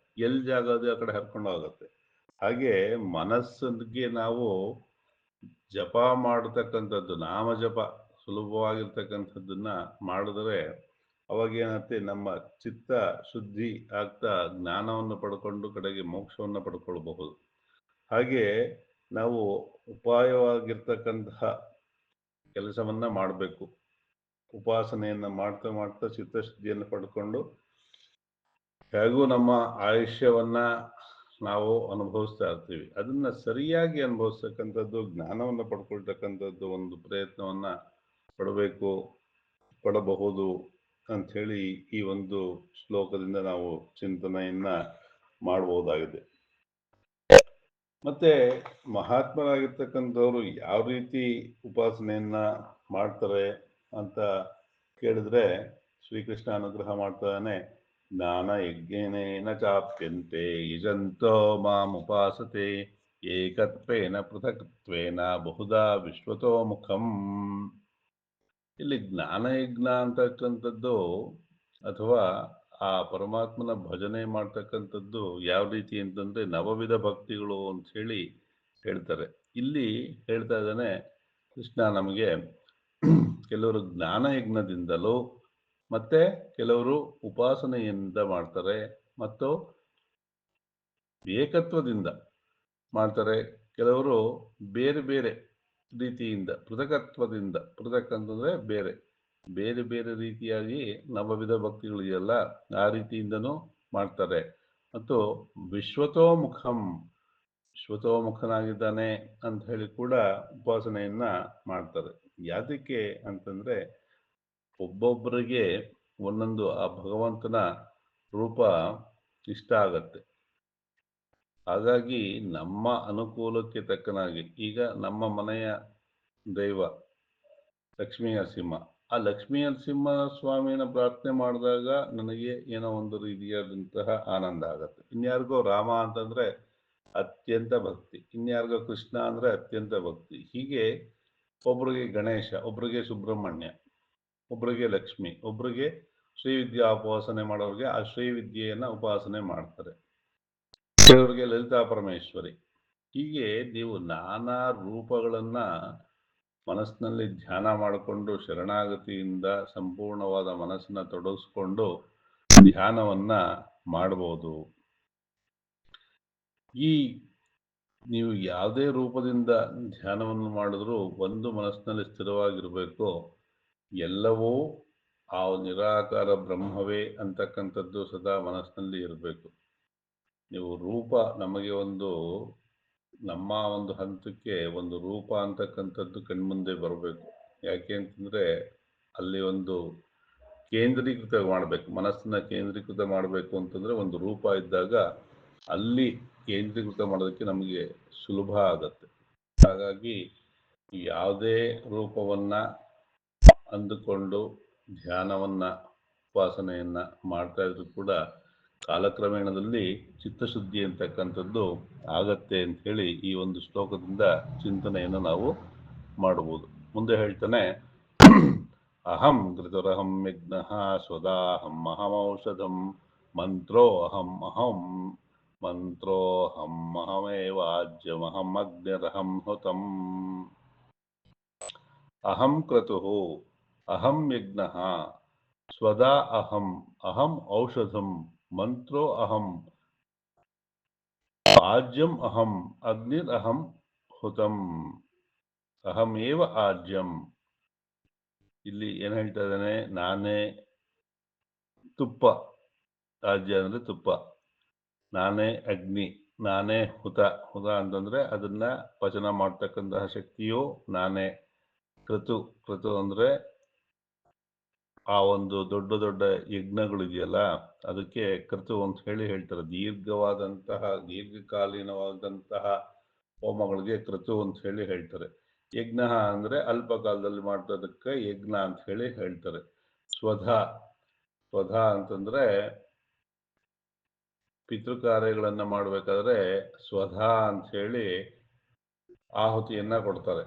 ಎಲ್ಲಿ ಜಾಗ ಅದು ಆ ಕಡೆ ಹರ್ಕೊಂಡು ಹೋಗುತ್ತೆ. ಹಾಗೆ ಮನಸ್ಸಿಗೆ ನಾವು ಜಪ ಮಾಡತಕ್ಕಂಥದ್ದು, ನಾಮ ಜಪ ಸುಲಭವಾಗಿರ್ತಕ್ಕಂಥದ್ದನ್ನ ಮಾಡಿದ್ರೆ ಅವಾಗೇನತ್ತೆ, ನಮ್ಮ ಚಿತ್ತ ಶುದ್ಧಿ ಆಗ್ತಾ ಜ್ಞಾನವನ್ನು ಪಡ್ಕೊಂಡು ಕಡೆಗೆ ಮೋಕ್ಷವನ್ನು ಪಡ್ಕೊಳ್ಬಹುದು. ಹಾಗೆ ನಾವು ಉಪಾಯವಾಗಿರ್ತಕ್ಕಂತಹ ಕೆಲಸವನ್ನ ಮಾಡಬೇಕು. ಉಪಾಸನೆಯನ್ನ ಮಾಡ್ತಾ ಮಾಡ್ತಾ ಚಿತ್ತಶುದ್ಧಿಯನ್ನು ಪಡ್ಕೊಂಡು ಹೇಗೂ ನಮ್ಮ ಆಯುಷ್ಯವನ್ನ ನಾವು ಅನುಭವಿಸ್ತಾ ಇರ್ತೀವಿ. ಅದನ್ನ ಸರಿಯಾಗಿ ಅನುಭವಿಸ್ತಕ್ಕಂಥದ್ದು, ಜ್ಞಾನವನ್ನು ಪಡ್ಕೊಳ್ತಕ್ಕಂಥದ್ದು ಒಂದು ಪ್ರಯತ್ನವನ್ನ ಪಡಬಹುದು ಅಂಥೇಳಿ ಈ ಒಂದು ಶ್ಲೋಕದಿಂದ ನಾವು ಚಿಂತನೆಯನ್ನ ಮಾಡಬಹುದಾಗಿದೆ. ಮತ್ತೆ ಮಹಾತ್ಮರಾಗಿರ್ತಕ್ಕಂಥವ್ರು ಯಾವ ರೀತಿ ಉಪಾಸನೆಯನ್ನ ಮಾಡ್ತಾರೆ ಅಂತ ಕೇಳಿದ್ರೆ ಶ್ರೀಕೃಷ್ಣ ಅನುಗ್ರಹ ಮಾಡ್ತಾನೆ. ಜ್ಞಾನ ಯಜ್ಞೇನ ಚಾಪ್ಯಂತೆ ಯಜಂತೋ ಮಾಂ ಉಪಾಸತೆ ಏಕತ್ವೇನ ಪೃಥಕ್ತ್ವೇನ ಬಹುಧಾ ವಿಶ್ವತೋ ಮುಖಂ. ಇಲ್ಲಿ ಜ್ಞಾನಯಜ್ಞ ಅಂತಕ್ಕಂಥದ್ದು ಅಥವಾ ಆ ಪರಮಾತ್ಮನ ಭಜನೆ ಮಾಡ್ತಕ್ಕಂಥದ್ದು ಯಾವ ರೀತಿ ಅಂತಂದ್ರೆ ನವವಿಧ ಭಕ್ತಿಗಳು ಅಂತ ಹೇಳಿ ಹೇಳ್ತಾರೆ. ಇಲ್ಲಿ ಹೇಳ್ತಾ ಇದ್ದಾನೆ ಕೃಷ್ಣ ನಮಗೆ, ಕೆಲವರು ಜ್ಞಾನಯಜ್ಞದಿಂದಲೂ ಮತ್ತೆ ಕೆಲವರು ಉಪಾಸನೆಯಿಂದ ಮಾಡ್ತಾರೆ ಮತ್ತು ಏಕತ್ವದಿಂದ ಮಾಡ್ತಾರೆ. ಕೆಲವರು ಬೇರೆ ಬೇರೆ ರೀತಿಯಿಂದ ಪೃಥಕತ್ವದಿಂದ, ಪೃಥಕ್ ಅಂತಂದ್ರೆ ಬೇರೆ ಬೇರೆ ಬೇರೆ ರೀತಿಯಾಗಿ ನವವಿಧ ಭಕ್ತಿಗಳಿದೆಯಲ್ಲ ಆ ರೀತಿಯಿಂದನೂ ಮಾಡ್ತಾರೆ. ಮತ್ತು ವಿಶ್ವತೋಮುಖಂ, ವಿಶ್ವತೋಮುಖನಾಗಿದ್ದಾನೆ ಅಂತ ಹೇಳಿ ಕೂಡ ಉಪಾಸನೆಯನ್ನ ಮಾಡ್ತಾರೆ. ಯಾತಕ್ಕೆ ಅಂತಂದ್ರೆ ಒಬ್ಬೊಬ್ಬರಿಗೆ ಒಂದೊಂದು ಆ ಭಗವಂತನ ರೂಪ ಇಷ್ಟ ಆಗತ್ತೆ. ಹಾಗಾಗಿ ನಮ್ಮ ಅನುಕೂಲಕ್ಕೆ ತಕ್ಕನಾಗಿ, ಈಗ ನಮ್ಮ ಮನೆಯ ದೈವ ಲಕ್ಷ್ಮೀ ನರಸಿಂಹ, ಆ ಲಕ್ಷ್ಮೀ ನರಸಿಂಹ ಸ್ವಾಮಿನ ಪ್ರಾರ್ಥನೆ ಮಾಡಿದಾಗ ನನಗೆ ಏನೋ ಒಂದು ರೀತಿಯಾದಂತಹ ಆನಂದ ಆಗತ್ತೆ. ಇನ್ಯಾರಿಗೋ ರಾಮ ಅಂತಂದ್ರೆ ಅತ್ಯಂತ ಭಕ್ತಿ, ಇನ್ಯಾರಿಗೋ ಕೃಷ್ಣ ಅಂದ್ರೆ ಅತ್ಯಂತ ಭಕ್ತಿ. ಹೀಗೆ ಒಬ್ರಿಗೆ ಗಣೇಶ, ಒಬ್ರಿಗೆ ಸುಬ್ರಹ್ಮಣ್ಯ, ಒಬ್ರಿಗೆ ಲಕ್ಷ್ಮಿ, ಒಬ್ರಿಗೆ ಶ್ರೀವಿದ್ಯಾ ಉಪಾಸನೆ ಮಾಡೋರಿಗೆ ಆ ಶ್ರೀವಿದ್ಯೆಯನ್ನ ಉಪಾಸನೆ ಮಾಡ್ತಾರೆ, ಕೆಲವರಿಗೆ ಲಲಿತಾ ಪರಮೇಶ್ವರಿ. ಹೀಗೆ ನೀವು ನಾನಾ ರೂಪಗಳನ್ನ ಮನಸ್ಸಿನಲ್ಲಿ ಧ್ಯಾನ ಮಾಡಿಕೊಂಡು ಶರಣಾಗತಿಯಿಂದ ಸಂಪೂರ್ಣವಾದ ಮನಸ್ಸನ್ನ ತೊಡಗಿಸ್ಕೊಂಡು ಧ್ಯಾನವನ್ನ ಮಾಡಬಹುದು. ಈ ನೀವು ಯಾವುದೇ ರೂಪದಿಂದ ಧ್ಯಾನವನ್ನು ಮಾಡಿದ್ರೂ ಒಂದು ಮನಸ್ಸಿನಲ್ಲಿ ಸ್ಥಿರವಾಗಿರಬೇಕು, ಎಲ್ಲವೂ ಆ ನಿರಾಕಾರ ಬ್ರಹ್ಮವೇ ಅಂತಕ್ಕಂಥದ್ದು ಸದಾ ಮನಸ್ಸಿನಲ್ಲಿ ಇರಬೇಕು. ನೀವು ರೂಪ, ನಮಗೆ ನಮ್ಮ ಒಂದು ಹಂತಕ್ಕೆ ಒಂದು ರೂಪ ಅಂತಕ್ಕಂಥದ್ದು ಕಣ್ಮುಂದೆ ಬರಬೇಕು. ಯಾಕೆ ಅಂತಂದ್ರೆ ಅಲ್ಲಿ ಒಂದು ಕೇಂದ್ರೀಕೃತ ಮಾಡಬೇಕು, ಮನಸ್ಸನ್ನ ಕೇಂದ್ರೀಕೃತ ಮಾಡಬೇಕು ಅಂತಂದ್ರೆ ಒಂದು ರೂಪ ಇದ್ದಾಗ ಅಲ್ಲಿ ಕೇಂದ್ರೀಕೃತ ಮಾಡೋದಕ್ಕೆ ನಮಗೆ ಸುಲಭ ಆಗತ್ತೆ. ಹಾಗಾಗಿ ಯಾವುದೇ ರೂಪವನ್ನ ಅಂದುಕೊಂಡು ಧ್ಯಾನವನ್ನ ಉಪಾಸನೆಯನ್ನ ಮಾಡ್ತಾ ಇದ್ರು ಕೂಡ ಕಾಲಕ್ರಮೇಣದಲ್ಲಿ ಚಿತ್ತಶುದ್ಧಿ ಅಂತಕ್ಕಂಥದ್ದು ಆಗತ್ತೆ ಅಂತ ಹೇಳಿ ಈ ಒಂದು ಶ್ಲೋಕದಿಂದ ಚಿಂತನೆಯನ್ನು ನಾವು ಮಾಡಬಹುದು. ಮುಂದೆ ಹೇಳ್ತಾನೆ, ಅಹಂ ಘೃತುರಹಂ ಯಜ್ಞಃ ಸ್ವದಾಹಂ ಅಹಮೌಷಧಂ ಮಂತ್ರೋಹಂ ಮಂತ್ರೋಹಮಹಮೇವಾಜ್ಯಮಹಂ ಅಗ್ನಿರಹಂ ಹುತಂ. ಅಹಂ ಕ್ರತುಃ ಅಹಂ ಯಜ್ಞಃ ಸ್ವದಾ ಅಹಂ ಔಷಧಂ ಮಂತ್ರೋ ಅಹಂ ಆಜ್ಯಂ ಅಹಂ ಅಗ್ನಿರ್ ಅಹಂ ಹುತಂ ಅಹಮೇವ ಆಜ್ಯಂ. ಇಲ್ಲಿ ಏನ್ ಹೇಳ್ತಾ ಇದ್ದಾನೆ, ನಾನೇ ತುಪ್ಪ, ಆಜ್ಯ ಅಂದ್ರೆ ತುಪ್ಪ, ನಾನೇ ಅಗ್ನಿ, ನಾನೇ ಹುತ ಅಂತಂದ್ರೆ ಅದನ್ನ ಪಚನ ಮಾಡ್ತಕ್ಕಂತಹ ಶಕ್ತಿಯು ನಾನೇ. ಕ್ರತು ಅಂದ್ರೆ ಆ ಒಂದು ದೊಡ್ಡ ದೊಡ್ಡ ಯಜ್ಞಗಳಿದೆಯಲ್ಲ ಅದಕ್ಕೆ ಕ್ರತು ಅಂತ ಹೇಳಿ ಹೇಳ್ತಾರೆ. ದೀರ್ಘಕಾಲೀನವಾದಂತಹ ಹೋಮಗಳಿಗೆ ಕ್ರತು ಅಂತ ಹೇಳಿ ಹೇಳ್ತಾರೆ. ಯಜ್ಞ ಅಂದ್ರೆ ಅಲ್ಪ ಕಾಲದಲ್ಲಿ ಮಾಡೋದಕ್ಕೆ ಯಜ್ಞ ಅಂತ ಹೇಳಿ ಹೇಳ್ತಾರೆ. ಸ್ವಧ ಅಂತಂದ್ರೆ ಪಿತೃಕಾರ್ಯಗಳನ್ನ ಮಾಡ್ಬೇಕಾದ್ರೆ ಸ್ವಧ ಅಂತ ಹೇಳಿ ಆಹುತಿಯನ್ನ ಕೊಡ್ತಾರೆ.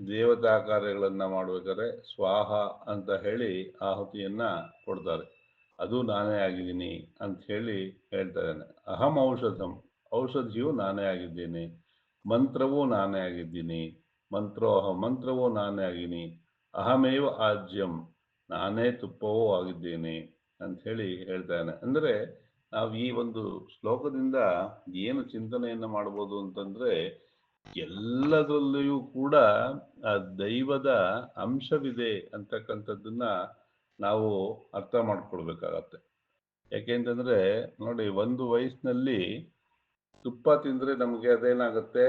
ದೇವತಾ ಕಾರ್ಯಗಳನ್ನ ಮಾಡ್ಬೇಕಾದ್ರೆ ಸ್ವಾಹ ಅಂತ ಹೇಳಿ ಆಹುತಿಯನ್ನ ಕೊಡ್ತಾರೆ. ಅದು ನಾನೇ ಆಗಿದ್ದೀನಿ ಅಂತ ಹೇಳಿ ಹೇಳ್ತಾ ಇದ್ದಾನೆ. ಅಹಂ ಔಷಧಂ, ಔಷಧಿಯು ನಾನೇ ಆಗಿದ್ದೀನಿ. ಮಂತ್ರವೂ ನಾನೇ ಆಗಿದ್ದೀನಿ. ಮಂತ್ರವೂ ನಾನೇ ಆಗಿನಿ. ಅಹಮೇವ ಆಜ್ಯಂ, ನಾನೇ ತುಪ್ಪವೂ ಆಗಿದ್ದೇನೆ ಅಂತ ಹೇಳಿ ಹೇಳ್ತಾನೆ. ಅಂದ್ರೆ ನಾವು ಈ ಒಂದು ಶ್ಲೋಕದಿಂದ ಏನು ಚಿಂತನೆಯನ್ನ ಮಾಡ್ಬೋದು ಅಂತಂದ್ರೆ, ಎಲ್ಲದರಲ್ಲಿಯೂ ಕೂಡ ಆ ದೈವದ ಅಂಶವಿದೆ ಅಂತಕ್ಕಂಥದ್ದನ್ನ ನಾವು ಅರ್ಥ ಮಾಡ್ಕೊಳ್ಬೇಕಾಗತ್ತೆ. ಯಾಕೆಂತಂದ್ರೆ ನೋಡಿ, ಒಂದು ವಯಸ್ಸಿನಲ್ಲಿ ತುಪ್ಪ ತಿಂದ್ರೆ ನಮಗೆ ಅದೇನಾಗುತ್ತೆ,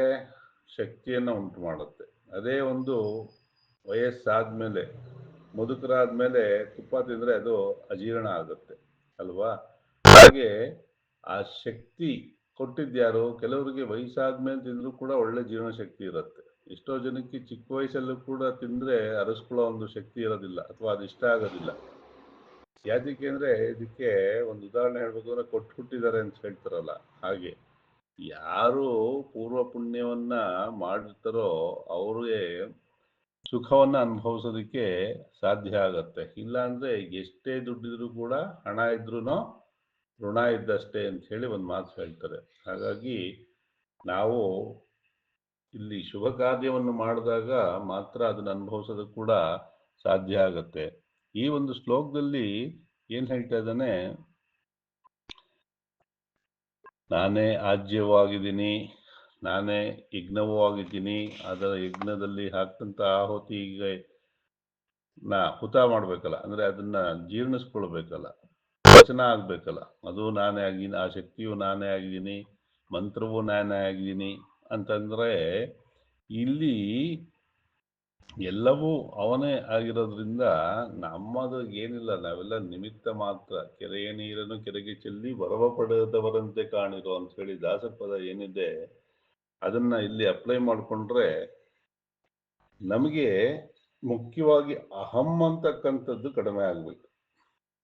ಶಕ್ತಿಯನ್ನ ಉಂಟು ಮಾಡುತ್ತೆ. ಅದೇ ಒಂದು ವಯಸ್ಸಾದ್ಮೇಲೆ, ಮುದುಕರಾದ್ಮೇಲೆ ತುಪ್ಪ ತಿಂದ್ರೆ ಅದು ಅಜೀರ್ಣ ಆಗುತ್ತೆ ಅಲ್ವಾ. ಹಾಗೆ ಆ ಶಕ್ತಿ ಕೊಟ್ಟಿದ್ಯಾರು, ಕೆಲವರಿಗೆ ವಯಸ್ಸಾದ್ಮೇಲೆ ತಿಂದ್ರು ಕೂಡ ಒಳ್ಳೆ ಜೀವನಶಕ್ತಿ ಇರುತ್ತೆ. ಎಷ್ಟೋ ಜನಕ್ಕೆ ಚಿಕ್ಕ ವಯಸ್ಸಲ್ಲೂ ಕೂಡ ತಿಂದ್ರೆ ಅರಸ್ಕೊಳ್ಳೋ ಒಂದು ಶಕ್ತಿ ಇರೋದಿಲ್ಲ, ಅಥವಾ ಅದು ಇಷ್ಟ ಆಗೋದಿಲ್ಲ. ಯಾಕೆ ಅಂದ್ರೆ ಇದಕ್ಕೆ ಒಂದು ಉದಾಹರಣೆ ಹೇಳ್ಬೇಕು ಅಂದ್ರೆ, ಕೊಟ್ಟು ಹುಟ್ಟಿದ್ದಾರೆ ಅಂತ ಹೇಳ್ತಾರಲ್ಲ ಹಾಗೆ. ಯಾರು ಪೂರ್ವ ಪುಣ್ಯವನ್ನ ಮಾಡಿರ್ತಾರೋ ಅವ್ರಿಗೆ ಸುಖವನ್ನ ಅನುಭವಿಸೋದಕ್ಕೆ ಸಾಧ್ಯ ಆಗತ್ತೆ. ಇಲ್ಲ ಅಂದ್ರೆ ಎಷ್ಟೇ ದುಡ್ಡಿದ್ರು ಕೂಡ ಹಣ ಇದ್ರೂ ಋಣ ಇದ್ದಷ್ಟೇ ಅಂತ ಹೇಳಿ ಒಂದು ಮಾತು ಹೇಳ್ತಾರೆ. ಹಾಗಾಗಿ ನಾವು ಇಲ್ಲಿ ಶುಭ ಕಾರ್ಯವನ್ನು ಮಾಡಿದಾಗ ಮಾತ್ರ ಅದನ್ನು ಅನುಭವಿಸೋದಕ್ಕೆ ಕೂಡ ಸಾಧ್ಯ ಆಗತ್ತೆ. ಈ ಒಂದು ಶ್ಲೋಕದಲ್ಲಿ ಏನ್ ಹೇಳ್ತಾ ಇದ್ದಾನೆ, ನಾನೇ ಆಜ್ಯವಾಗಿದ್ದೀನಿ, ನಾನೇ ಯಜ್ಞವೂ ಆಗಿದ್ದೀನಿ. ಅದರ ಯಜ್ಞದಲ್ಲಿ ಹಾಕ್ತಂತ ಆಹುತಿಗೆ ಹುತ ಮಾಡ್ಬೇಕಲ್ಲ, ಅಂದ್ರೆ ಅದನ್ನ ಜೀರ್ಣಿಸ್ಕೊಳ್ಬೇಕಲ್ಲ, ವಚನ ಆಗ್ಬೇಕಲ್ಲ, ಅದು ನಾನೇ ಆಗಿದ್ದೀನಿ, ಆ ಶಕ್ತಿಯು ನಾನೇ ಆಗಿದ್ದೀನಿ, ಮಂತ್ರವೂ ನಾನೇ ಆಗಿದ್ದೀನಿ ಅಂತಂದ್ರೆ ಇಲ್ಲಿ ಎಲ್ಲವೂ ಅವನೇ ಆಗಿರೋದ್ರಿಂದ ನಮ್ಮದು ಏನಿಲ್ಲ, ನಾವೆಲ್ಲ ನಿಮಿತ್ತ ಮಾತ್ರ. ಕೆರೆಯ ನೀರನ್ನು ಕೆರೆಗೆ ಚೆಲ್ಲಿ ವರವ ಪಡೆದವರಂತೆ ಕಾಣಿರೋ ಅಂತ ಹೇಳಿ ದಾಸಪದ ಏನಿದೆ ಅದನ್ನ ಇಲ್ಲಿ ಅಪ್ಲೈ ಮಾಡಿಕೊಂಡ್ರೆ ನಮಗೆ ಮುಖ್ಯವಾಗಿ ಅಹಂ ಅಂತಕ್ಕಂಥದ್ದು ಕಡಿಮೆ ಆಗ್ಬೇಕು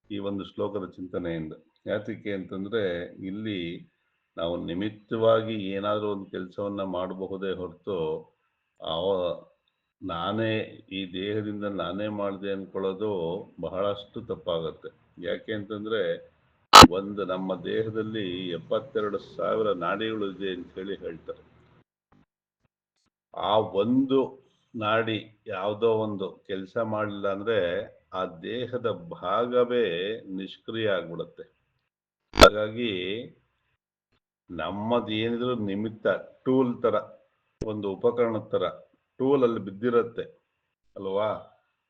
ಈ ಒಂದು ಶ್ಲೋಕದ ಚಿಂತನೆಯಿಂದ. ಯಾತಕ್ಕೆ ಅಂತಂದ್ರೆ ಇಲ್ಲಿ ನಾವು ನಿಮಿತ್ತವಾಗಿ ಏನಾದರೂ ಒಂದು ಕೆಲಸವನ್ನ ಮಾಡಬಹುದೇ ಹೊರತು ಅವ ನಾನೇ ಈ ದೇಹದಿಂದ ನಾನೇ ಮಾಡಿದೆ ಅನ್ಕೊಳ್ಳೋದು ಬಹಳಷ್ಟು ತಪ್ಪಾಗತ್ತೆ. ಯಾಕೆ ಅಂತಂದ್ರೆ ನಮ್ಮ ದೇಹದಲ್ಲಿ 72,000 ನಾಡಿಗಳು ಇದೆ ಅಂತ ಹೇಳಿ ಹೇಳ್ತಾರೆ. ಆ ಒಂದು ನಾಡಿ ಯಾವುದೋ ಒಂದು ಕೆಲಸ ಮಾಡಲಿಲ್ಲ ಅಂದ್ರೆ ಆ ದೇಹದ ಭಾಗವೇ ನಿಷ್ಕ್ರಿಯ ಆಗ್ಬಿಡುತ್ತೆ. ಹಾಗಾಗಿ ನಮ್ಮದೇನಿದ್ರು ನಿಮಿತ್ತ, ಟೂಲ್ ತರ, ಒಂದು ಉಪಕರಣದ ತರ ಟೂಲ್ ಅಲ್ಲಿ ಬಿದ್ದಿರತ್ತೆ ಅಲ್ವಾ,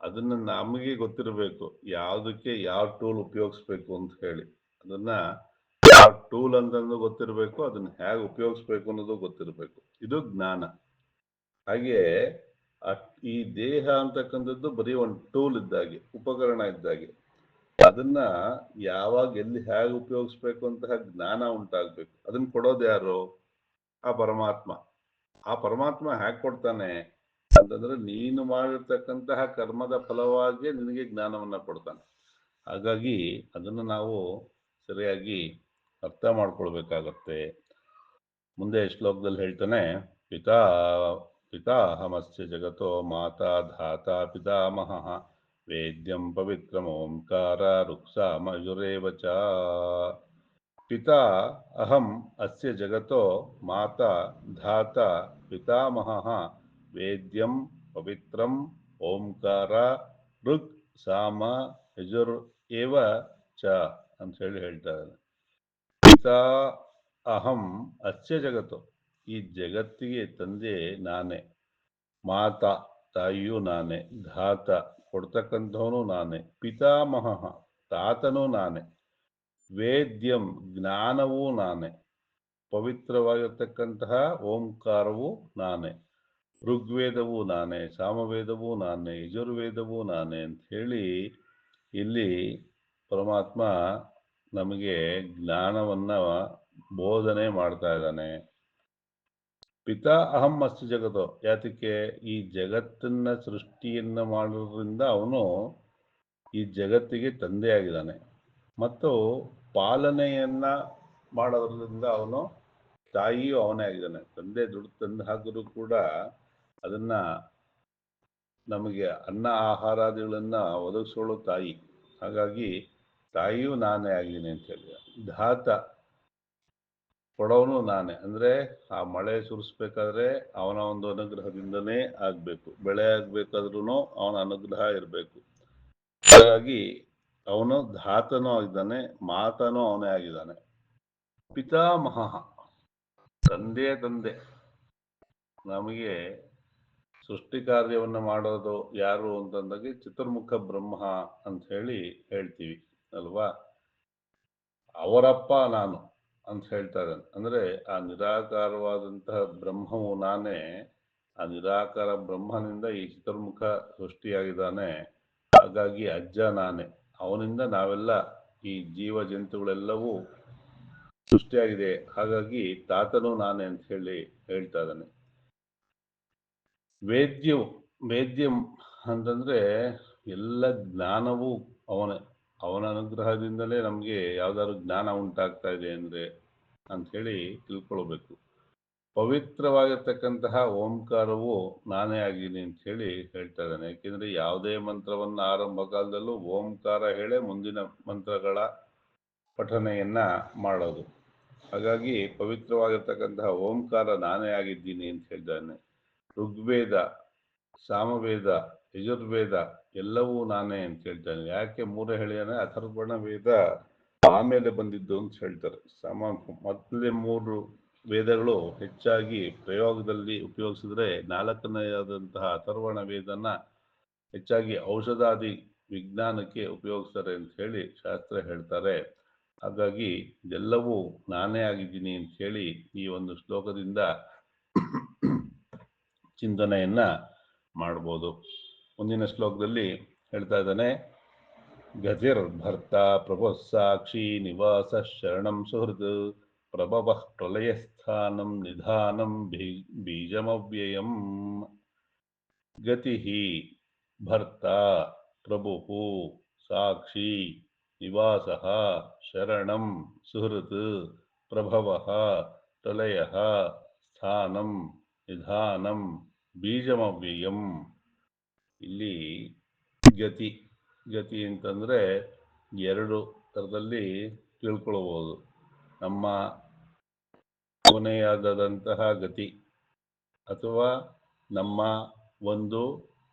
ಅದನ್ನ ನಮಗೆ ಗೊತ್ತಿರಬೇಕು ಯಾವುದಕ್ಕೆ ಯಾವ ಟೂಲ್ ಉಪಯೋಗಿಸ್ಬೇಕು ಅಂತ ಹೇಳಿ. ಅದನ್ನ ಯಾವ ಟೂಲ್ ಅಂತಂದು ಗೊತ್ತಿರಬೇಕು, ಅದನ್ನ ಹೇಗೆ ಉಪಯೋಗಿಸ್ಬೇಕು ಅನ್ನೋದು ಗೊತ್ತಿರಬೇಕು. ಇದು ಜ್ಞಾನ. ಹಾಗೆ ಈ ದೇಹ ಅಂತಕ್ಕಂಥದ್ದು ಬರೀ ಒಂದು ಟೂಲ್ ಇದ್ದಾಗೆ, ಉಪಕರಣ ಇದ್ದಾಗೆ. ಅದನ್ನ ಯಾವಾಗ ಎಲ್ಲಿ ಹೇಗೆ ಉಪಯೋಗಿಸ್ಬೇಕು ಅಂತಹ ಜ್ಞಾನ ಉಂಟಾಗ್ಬೇಕು. ಅದನ್ನ ಕೊಡೋದು ಯಾರು? ಆ ಪರಮಾತ್ಮ. ಆ ಪರಮಾತ್ಮ ಹೇಗೆ ಕೊಡ್ತಾನೆ ಅಂತಂದ್ರೆ ನೀನು ಮಾಡಿರ್ತಕ್ಕಂತಹ ಕರ್ಮದ ಫಲವಾಗಿ ನಿನಗೆ ಜ್ಞಾನವನ್ನ ಕೊಡ್ತಾನೆ. ಹಾಗಾಗಿ ಅದನ್ನು ನಾವು ಸರಿಯಾಗಿ ಅರ್ಥ ಮಾಡ್ಕೊಳ್ಬೇಕಾಗತ್ತೆ. ಮುಂದೆ ಶ್ಲೋಕದಲ್ಲಿ ಹೇಳ್ತಾನೆ, ಪಿತಾಹಮಸ್ಯ ಜಗತೋ ಮಾತಾ ಧಾತಾ ಪಿತಾಮಹಃ ವೇದ್ಯಂ ಪವಿತ್ರಂ ಓಂಕಾರ ರುಕ್ಸಾಮಯುರೇವ ಚ. ಪಿತಾ ಅಹಂ ಅಸ್ಯ ಜಗತೋ ಮಾತಾ ಧಾತಾ ಪಿತಾಮಹಃ ವೇದ್ಯಂ ಪವಿತ್ರಂ ಓಂಕಾರ ಋಕ್ ಸಾಮ ಯಜುರ್ ಏವ ಚ ಅಂತ ಹೇಳಿ ಹೇಳ್ತಾರೆ. ಪಿತಾ ಅಹಂ ಅಸ್ಯ ಜಗತ್ತು, ಈ ಜಗತ್ತಿಗೆ ತಂದೆ ನಾನೇ, ಮಾತಾ ತಾಯಿಯೂ ನಾನೇ, ಧಾತ ಕೊಡ್ತಕ್ಕಂಥವನು ನಾನೇ, ಪಿತಾಮಹ ತಾತನೂ ನಾನೇ, ವೇದ್ಯಂ ಜ್ಞಾನವೂ ನಾನೇ, ಪವಿತ್ರವಾಗಿರ್ತಕ್ಕಂತಹ ಓಂಕಾರವೂ ನಾನೇ, ಋಗ್ವೇದವೂ ನಾನೇ, ಸಾಮವೇದವೂ ನಾನೇ, ಯಜುರ್ವೇದವೂ ನಾನೇ ಅಂತ ಹೇಳಿ ಇಲ್ಲಿ ಪರಮಾತ್ಮ ನಮಗೆ ಜ್ಞಾನವನ್ನ ಬೋಧನೆ ಮಾಡ್ತಾ ಇದ್ದಾನೆ. ಪಿತಾ ಅಹಂ ಅಸ್ತು ಜಗತ್ತು, ಯಾತಕ್ಕೆ ಈ ಜಗತ್ತನ್ನ ಸೃಷ್ಟಿಯನ್ನ ಮಾಡೋದ್ರಿಂದ ಅವನು ಈ ಜಗತ್ತಿಗೆ ತಂದೆಯಾಗಿದ್ದಾನೆ, ಮತ್ತು ಪಾಲನೆಯನ್ನ ಮಾಡೋದ್ರಿಂದ ಅವನು ತಾಯಿಯೂ ಅವನೇ ಆಗಿದ್ದಾನೆ. ತಂದೆ ದುಡ್ಡು ತಂದು ಹಾಕಿದ್ರು ಕೂಡ ಅದನ್ನ ನಮಗೆ ಅನ್ನ ಆಹಾರಾದಿಗಳನ್ನ ಒದಗಿಸೋಳು ತಾಯಿ. ಹಾಗಾಗಿ ತಾಯಿಯೂ ನಾನೇ ಆಗಿದ್ದೀನಿ ಅಂತ ಹೇಳಿದ. ಧಾತ ಕೊಡೋನು ನಾನೇ, ಅಂದ್ರೆ ಆ ಮಳೆ ಸುರಿಸ್ಬೇಕಾದ್ರೆ ಅವನ ಒಂದು ಅನುಗ್ರಹದಿಂದನೇ ಆಗ್ಬೇಕು, ಬೆಳೆ ಆಗ್ಬೇಕಾದ್ರೂ ಅವನ ಅನುಗ್ರಹ ಇರಬೇಕು. ಹಾಗಾಗಿ ಅವನು ಧಾತನೂ ಆಗಿದ್ದಾನೆ, ಮಾತನೂ ಅವನೇ ಆಗಿದ್ದಾನೆ. ಪಿತಾಮಹ ತಂದೆ ನಮಗೆ ಸೃಷ್ಟಿ ಕಾರ್ಯವನ್ನು ಮಾಡೋದು ಯಾರು ಅಂತಂದಾಗೆ ಚತುರ್ಮುಖ ಬ್ರಹ್ಮ ಅಂತ ಹೇಳಿ ಹೇಳ್ತೀವಿ ಅಲ್ವಾ. ಅವರಪ್ಪ ನಾನು ಅಂತ ಹೇಳ್ತಾ ಇದ್ದಾನೆ. ಅಂದ್ರೆ ಆ ನಿರಾಕಾರವಾದಂತಹ ಬ್ರಹ್ಮವು ನಾನೇ, ಆ ನಿರಾಕಾರ ಬ್ರಹ್ಮನಿಂದ ಈ ಚತುರ್ಮುಖ ಸೃಷ್ಟಿಯಾಗಿದ್ದಾನೆ. ಹಾಗಾಗಿ ಅಜ್ಜ ನಾನೇ, ಅವನಿಂದ ನಾವೆಲ್ಲ ಈ ಜೀವ ಜಂತುಗಳೆಲ್ಲವೂ ಸೃಷ್ಟಿಯಾಗಿದೆ. ಹಾಗಾಗಿ ತಾತನೂ ನಾನೇ ಅಂತ ಹೇಳಿ ಹೇಳ್ತಾ ಇದ್ದಾನೆ. ವೇದ್ಯಂ ಅಂತಂದ್ರೆ ಎಲ್ಲ ಜ್ಞಾನವೂ ಅವನೇ, ಅವನ ಅನುಗ್ರಹದಿಂದಲೇ ನಮಗೆ ಯಾವ್ದಾದ್ರು ಜ್ಞಾನ ಉಂಟಾಗ್ತಾ ಇದೆ ಅಂದ್ರೆ ಅಂತ ಹೇಳಿ ತಿಳ್ಕೊಳ್ಬೇಕು. ಪವಿತ್ರವಾಗಿರ್ತಕ್ಕಂತಹ ಓಂಕಾರವು ನಾನೇ ಆಗಿದ್ದೀನಿ ಅಂತ ಹೇಳಿ ಹೇಳ್ತಾ ಇದ್ದಾನೆ. ಯಾಕೆಂದ್ರೆ ಯಾವುದೇ ಮಂತ್ರವನ್ನ ಆರಂಭ ಕಾಲದಲ್ಲೂ ಓಂಕಾರ ಹೇಳೇ ಮುಂದಿನ ಮಂತ್ರಗಳ ಪಠನೆಯನ್ನ ಮಾಡೋದು. ಹಾಗಾಗಿ ಪವಿತ್ರವಾಗಿರ್ತಕ್ಕಂತಹ ಓಂಕಾರ ನಾನೇ ಆಗಿದ್ದೀನಿ ಅಂತ ಹೇಳಿದ್ದಾನೆ. ಋಗ್ವೇದ, ಸಾಮವೇದ, ಯಜುರ್ವೇದ ಎಲ್ಲವೂ ನಾನೇ ಅಂತ ಹೇಳ್ತಾನೆ. ಯಾಕೆ ಮೂರೇ ಹೇಳಿದಾನೆ? ಅಥರ್ವಣ ವೇದ ಆಮೇಲೆ ಬಂದಿದ್ದು ಅಂತ ಹೇಳ್ತಾರೆ. ಮೊದಲೇ 3 ವೇದಗಳು ಹೆಚ್ಚಾಗಿ ಪ್ರಯೋಗದಲ್ಲಿ ಉಪಯೋಗಿಸಿದ್ರೆ 4ನೆಯಾದಂತಹ ಅಥರ್ವಣ ವೇದನ ಹೆಚ್ಚಾಗಿ ಔಷಧಾದಿ ವಿಜ್ಞಾನಕ್ಕೆ ಉಪಯೋಗಿಸ್ತಾರೆ ಅಂತ ಹೇಳಿ ಶಾಸ್ತ್ರ ಹೇಳ್ತಾರೆ. ಹಾಗಾಗಿ ಇದೆಲ್ಲವೂ ನಾನೇ ಆಗಿದ್ದೀನಿ ಅಂತ ಹೇಳಿ ಈ ಒಂದು ಶ್ಲೋಕದಿಂದ ಚಿಂತನೆಯನ್ನ ಮಾಡ್ಬೋದು. ಮುಂದಿನ ಶ್ಲೋಕದಲ್ಲಿ ಹೇಳ್ತಾ ಇದ್ದಾನೆ, ಗತಿರ್ಭರ್ತ ಪ್ರಭುಃ ಸಾಕ್ಷಿ ನಿವಾಸ ಶರಣಂ ಸುಹೃದ್ ಪ್ರಭವಃ ಪ್ರಲಯಸ್ಥಾನಂ ನಿಧಾನಂ ಬೀಜಮವ್ಯಯಂ. ಗತಿ ಭರ್ತ ಪ್ರಭುಃ ಸಾಕ್ಷಿ ನಿವಾಸಃ ಶರಣಂ ಸುಹೃತ್ ಪ್ರಭವಃ ಪ್ರಲಯಃ ಸ್ಥಾನಂ ನಿಧಾನಂ ಬೀಜಮವ್ಯಯಂ. ಇಲ್ಲಿ ಗತಿ ಗತಿ ಅಂತಂದರೆ ಎರಡು ಥರದಲ್ಲಿ ತಿಳ್ಕೊಳ್ಬೋದು. ನಮ್ಮ ಕೊನೆಯಾದಂತಹ ಗತಿ ಅಥವಾ ನಮ್ಮ ಒಂದು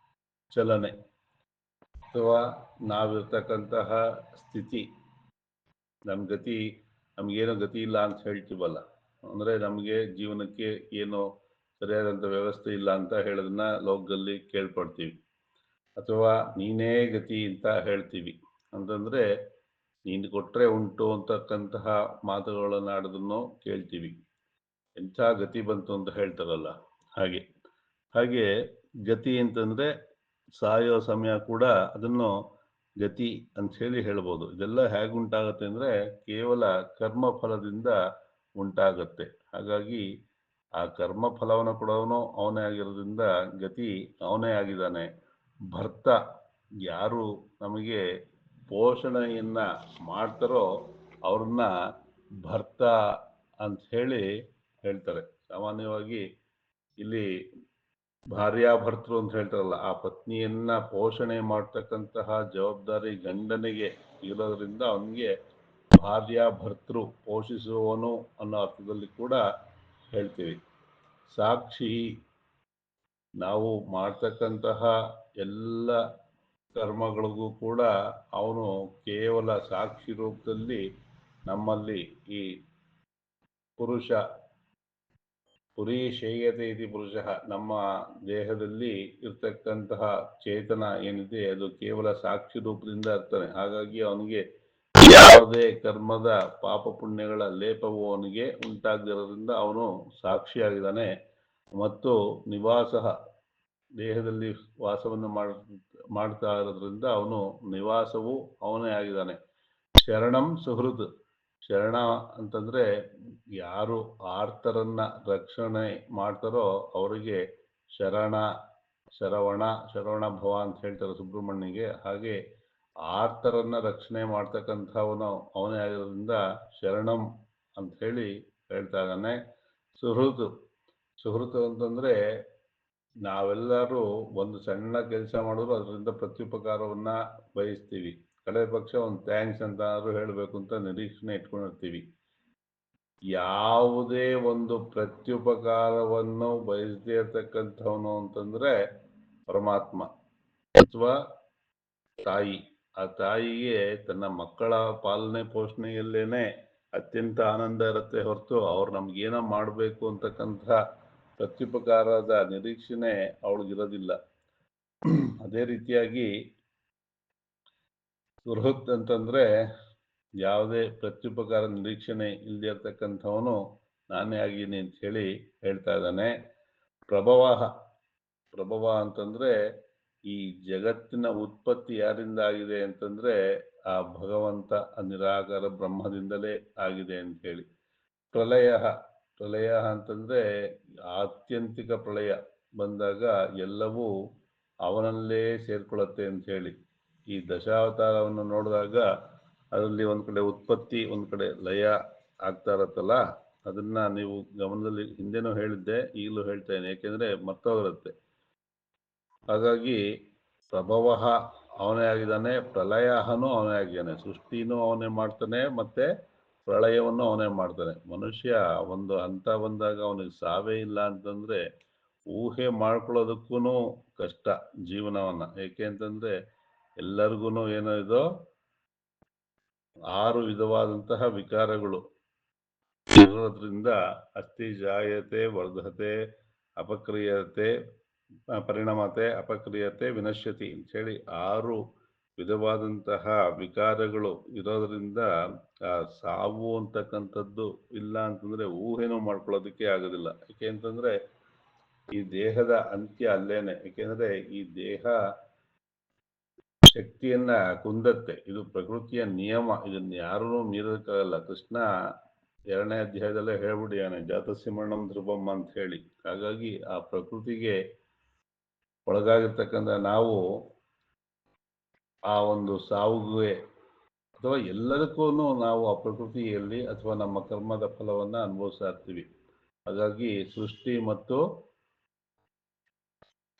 ಚಲನೆ ಅಥವಾ ನಾವಿರ್ತಕ್ಕಂತಹ ಸ್ಥಿತಿ. ನಮ್ಮ ಗತಿ, ನಮಗೇನೋ ಗತಿ ಇಲ್ಲ ಅಂತ ಹೇಳ್ತೀವಲ್ಲ, ಅಂದರೆ ನಮಗೆ ಜೀವನಕ್ಕೆ ಏನೋ ಸರಿಯಾದಂಥ ವ್ಯವಸ್ಥೆ ಇಲ್ಲ ಅಂತ ಹೇಳೋದನ್ನ ಲೋಕದಲ್ಲಿ ಕೇಳ್ಪಡ್ತೀವಿ. ಅಥವಾ ನೀನೇ ಗತಿ ಅಂತ ಹೇಳ್ತೀವಿ. ಅಂತಂದರೆ ನೀನು ಕೊಟ್ಟರೆ ಉಂಟು ಅಂತಕ್ಕಂತಹ ಮಾತುಗಳನ್ನು ಆಡೋದನ್ನು ಕೇಳ್ತೀವಿ. ಎಂಥ ಗತಿ ಬಂತು ಅಂತ ಹೇಳ್ತಾರಲ್ಲ, ಹಾಗೆ ಗತಿ ಅಂತಂದರೆ ಸಾಯೋ ಸಮಯ ಕೂಡ ಅದನ್ನು ಗತಿ ಅಂತ ಹೇಳಿ ಹೇಳ್ಬೋದು. ಇದೆಲ್ಲ ಹೇಗೆ ಉಂಟಾಗತ್ತೆ ಅಂದರೆ ಕೇವಲ ಕರ್ಮ ಫಲದಿಂದ ಉಂಟಾಗತ್ತೆ. ಹಾಗಾಗಿ ಆ ಕರ್ಮ ಫಲವನ್ನು ಕೊಡೋನು ಅವನೇ ಆಗಿರೋದ್ರಿಂದ ಗತಿ ಅವನೇ ಆಗಿದ್ದಾನೆ. ಭರ್ತ, ಯಾರು ನಮಗೆ ಪೋಷಣೆಯನ್ನ ಮಾಡ್ತಾರೋ ಅವ್ರನ್ನ ಭರ್ತ ಅಂತ ಹೇಳಿ ಹೇಳ್ತಾರೆ. ಸಾಮಾನ್ಯವಾಗಿ ಇಲ್ಲಿ ಭಾರ್ಯಾಭರ್ತೃ ಅಂತ ಹೇಳ್ತಾರಲ್ಲ, ಆ ಪತ್ನಿಯನ್ನ ಪೋಷಣೆ ಮಾಡ್ತಕ್ಕಂತಹ ಜವಾಬ್ದಾರಿ ಗಂಡನಿಗೆ ಇರೋದ್ರಿಂದ ಅವನಿಗೆ ಭಾರ್ಯಾಭರ್ತೃ, ಪೋಷಿಸುವವನು ಅನ್ನೋ ಅರ್ಥದಲ್ಲಿ ಕೂಡ ಹೇಳ್ತೀವಿ. ಸಾಕ್ಷಿ, ನಾವು ಮಾಡ್ತಕ್ಕಂತಹ ಎಲ್ಲ ಕರ್ಮಗಳಿಗೂ ಕೂಡ ಅವನು ಕೇವಲ ಸಾಕ್ಷಿ ರೂಪದಲ್ಲಿ ನಮ್ಮಲ್ಲಿ ಈ ಪುರುಷ ಪುರೀಶೇಯತೆ ಇತಿ ಪುರುಷ, ನಮ್ಮ ದೇಹದಲ್ಲಿ ಇರ್ತಕ್ಕಂತಹ ಚೇತನ ಏನಿದೆ ಅದು ಕೇವಲ ಸಾಕ್ಷಿ ರೂಪದಿಂದ ಇರ್ತಾನೆ. ಹಾಗಾಗಿ ಅವನಿಗೆ ಯಾವುದೇ ಕರ್ಮದ ಪಾಪ ಪುಣ್ಯಗಳ ಲೇಪವು ಅವನಿಗೆ ಉಂಟಾಗದಿರೋದ್ರಿಂದ ಅವನು ಸಾಕ್ಷಿಯಾಗಿದ್ದಾನೆ. ಮತ್ತು ನಿವಾಸ, ದೇಹದಲ್ಲಿ ವಾಸವನ್ನು ಮಾಡ್ತಾ ಇರೋದ್ರಿಂದ ಅವನು ನಿವಾಸವು ಅವನೇ ಆಗಿದ್ದಾನೆ. ಶರಣಂ ಸುಹೃದ್, ಶರಣ ಅಂತಂದರೆ ಯಾರು ಆರ್ತರನ್ನ ರಕ್ಷಣೆ ಮಾಡ್ತಾರೋ ಅವರಿಗೆ ಶರವಣ ಭವ ಅಂತ ಹೇಳ್ತಾರೆ ಸುಬ್ರಹ್ಮಣ್ಯಗೆ. ಹಾಗೆ ಆರ್ತರನ್ನ ರಕ್ಷಣೆ ಮಾಡ್ತಕ್ಕಂಥವನು ಅವನೇ ಆಗಿರೋದ್ರಿಂದ ಶರಣಂ ಅಂತ ಹೇಳಿ ಹೇಳ್ತಾ ಇದ್ದಾನೆ. ಸುಹೃತ್ ಅಂತಂದರೆ ನಾವೆಲ್ಲರೂ ಒಂದು ಸಣ್ಣ ಕೆಲಸ ಮಾಡಿದ್ರು ಅದರಿಂದ ಪ್ರತ್ಯುಪಕಾರವನ್ನ ಬಯಸ್ತೀವಿ. ಕಡೆ ಪಕ್ಷ ಒಂದು ಥ್ಯಾಂಕ್ಸ್ ಅಂತಾದ್ರೂ ಹೇಳಬೇಕು ಅಂತ ನಿರೀಕ್ಷಣೆ ಇಟ್ಕೊಂಡಿರ್ತೀವಿ. ಯಾವುದೇ ಒಂದು ಪ್ರತ್ಯುಪಕಾರವನ್ನು ಬಯಸದೇ ಇರ್ತಕ್ಕಂಥವನು ಅಂತಂದ್ರೆ ಪರಮಾತ್ಮ ಅಥವಾ ತಾಯಿ. ಆ ತಾಯಿಗೆ ತನ್ನ ಮಕ್ಕಳ ಪಾಲನೆ ಪೋಷಣೆಯಲ್ಲೇನೆ ಅತ್ಯಂತ ಆನಂದ ಇರುತ್ತೆ ಹೊರತು ಅವ್ರು ನಮ್ಗೇನೋ ಮಾಡಬೇಕು ಅಂತಕ್ಕಂಥ ಪ್ರತ್ಯುಪಕಾರದ ನಿರೀಕ್ಷಣೆ ಅವಳಿಗಿರೋದಿಲ್ಲ. ಅದೇ ರೀತಿಯಾಗಿ ಸುಹೃತ್ ಅಂತಂದ್ರೆ ಯಾವುದೇ ಪ್ರತ್ಯುಪಕಾರ ನಿರೀಕ್ಷಣೆ ಇಲ್ಲದೆ ಇರ್ತಕ್ಕಂಥವನು ನಾನೇ ಆಗಿನಿ ಅಂತ ಹೇಳಿ ಹೇಳ್ತಾ ಇದ್ದಾನೆ. ಪ್ರಭವ ಅಂತಂದ್ರೆ ಈ ಜಗತ್ತಿನ ಉತ್ಪತ್ತಿ ಯಾರಿಂದ ಆಗಿದೆ ಅಂತಂದ್ರೆ ಆ ಭಗವಂತ ನಿರಾಕಾರ ಬ್ರಹ್ಮದಿಂದಲೇ ಆಗಿದೆ ಅಂತ ಹೇಳಿ. ಪ್ರಳಯ ಅಂತಂದ್ರೆ ಆತ್ಯಂತಿಕ ಪ್ರಳಯ ಬಂದಾಗ ಎಲ್ಲವೂ ಅವನಲ್ಲೇ ಸೇರ್ಕೊಳ್ಳುತ್ತೆ ಅಂತ ಹೇಳಿ. ಈ ದಶಾವತಾರವನ್ನು ನೋಡಿದಾಗ ಅದರಲ್ಲಿ ಒಂದು ಕಡೆ ಉತ್ಪತ್ತಿ, ಒಂದು ಕಡೆ ಲಯ ಆಗ್ತಾ ಇರತ್ತಲ್ಲ, ಅದನ್ನ ನೀವು ಗಮನದಲ್ಲಿ ಹಿಂದೆನೂ ಹೇಳಿದ್ದೆ, ಈಗಲೂ ಹೇಳ್ತೇನೆ, ಯಾಕೆಂದ್ರೆ ಮರ್ತೋಗಿರುತ್ತೆ. ಹಾಗಾಗಿ ಪ್ರಭವ ಅವನೇ ಆಗಿದ್ದಾನೆ, ಪ್ರಳಯನೂ ಅವನೇ ಆಗಿದ್ದಾನೆ, ಸೃಷ್ಟಿನೂ ಅವನೇ ಮಾಡ್ತಾನೆ, ಮತ್ತೆ ಪ್ರಳಯವನ್ನು ಅವನೇ ಮಾಡ್ತಾನೆ. ಮನುಷ್ಯ ಒಂದು ಹಂತ ಬಂದಾಗ ಅವನಿಗೆ ಸಾವೇ ಇಲ್ಲ ಅಂತಂದ್ರೆ ಊಹೆ ಮಾಡ್ಕೊಳ್ಳೋದಕ್ಕೂ ಕಷ್ಟ ಜೀವನವನ್ನ. ಏಕೆ ಅಂತಂದ್ರೆ ಎಲ್ಲರಿಗೂ ಏನೋ ಇದೋ 6 ವಿಧವಾದಂತಹ ವಿಕಾರಗಳು ಇರೋದ್ರಿಂದ ಅಸ್ಥಿ ಜಾಯತೆ ವರ್ಧತೆ ಅಪಕ್ರಿಯತೆ ಪರಿಣಾಮತೆ ಅಪಕ್ರಿಯತೆ ವಿನಶ್ಯತಿ ಅಂತೇಳಿ 6 ವಿಧವಾದಂತಹ ವಿಕಾರಗಳು ಇರೋದ್ರಿಂದ ಆ ಸಾವು ಅಂತಕ್ಕಂಥದ್ದು ಇಲ್ಲ ಅಂತಂದ್ರೆ ಊಹೆನೂ ಮಾಡ್ಕೊಳ್ಳೋದಕ್ಕೆ ಆಗೋದಿಲ್ಲ. ಯಾಕೆ ಅಂತಂದ್ರೆ ಈ ದೇಹದ ಅಂತ್ಯ ಅಲ್ಲೇನೆ. ಯಾಕೆಂದ್ರೆ ಈ ದೇಹ ಶಕ್ತಿಯನ್ನ ಕುಂದತ್ತೆ. ಇದು ಪ್ರಕೃತಿಯ ನಿಯಮ. ಇದನ್ನ ಯಾರೂ ಮೀರೋದಕ್ಕಾಗಲ್ಲ. ಕೃಷ್ಣ 2ನೇ ಅಧ್ಯಾಯದಲ್ಲೇ ಹೇಳ್ಬಿಟ್ಟಿಯಾನೆ, ಜಾತಸ್ಯ ಮರಣಂ ಧ್ರುವಂ ಅಂತ ಹೇಳಿ. ಹಾಗಾಗಿ ಆ ಪ್ರಕೃತಿಗೆ ಒಳಗಾಗಿರ್ತಕ್ಕಂಥ ನಾವು ಆ ಒಂದು ಸಾವುಗೆ ಅಥವಾ ಎಲ್ಲದಕ್ಕೂ ನಾವು ಆ ಪ್ರಕೃತಿಯಲ್ಲಿ ಅಥವಾ ನಮ್ಮ ಕರ್ಮದ ಫಲವನ್ನ ಅನುಭವಿಸ್ತಾ ಇರ್ತೀವಿ. ಹಾಗಾಗಿ ಸೃಷ್ಟಿ ಮತ್ತು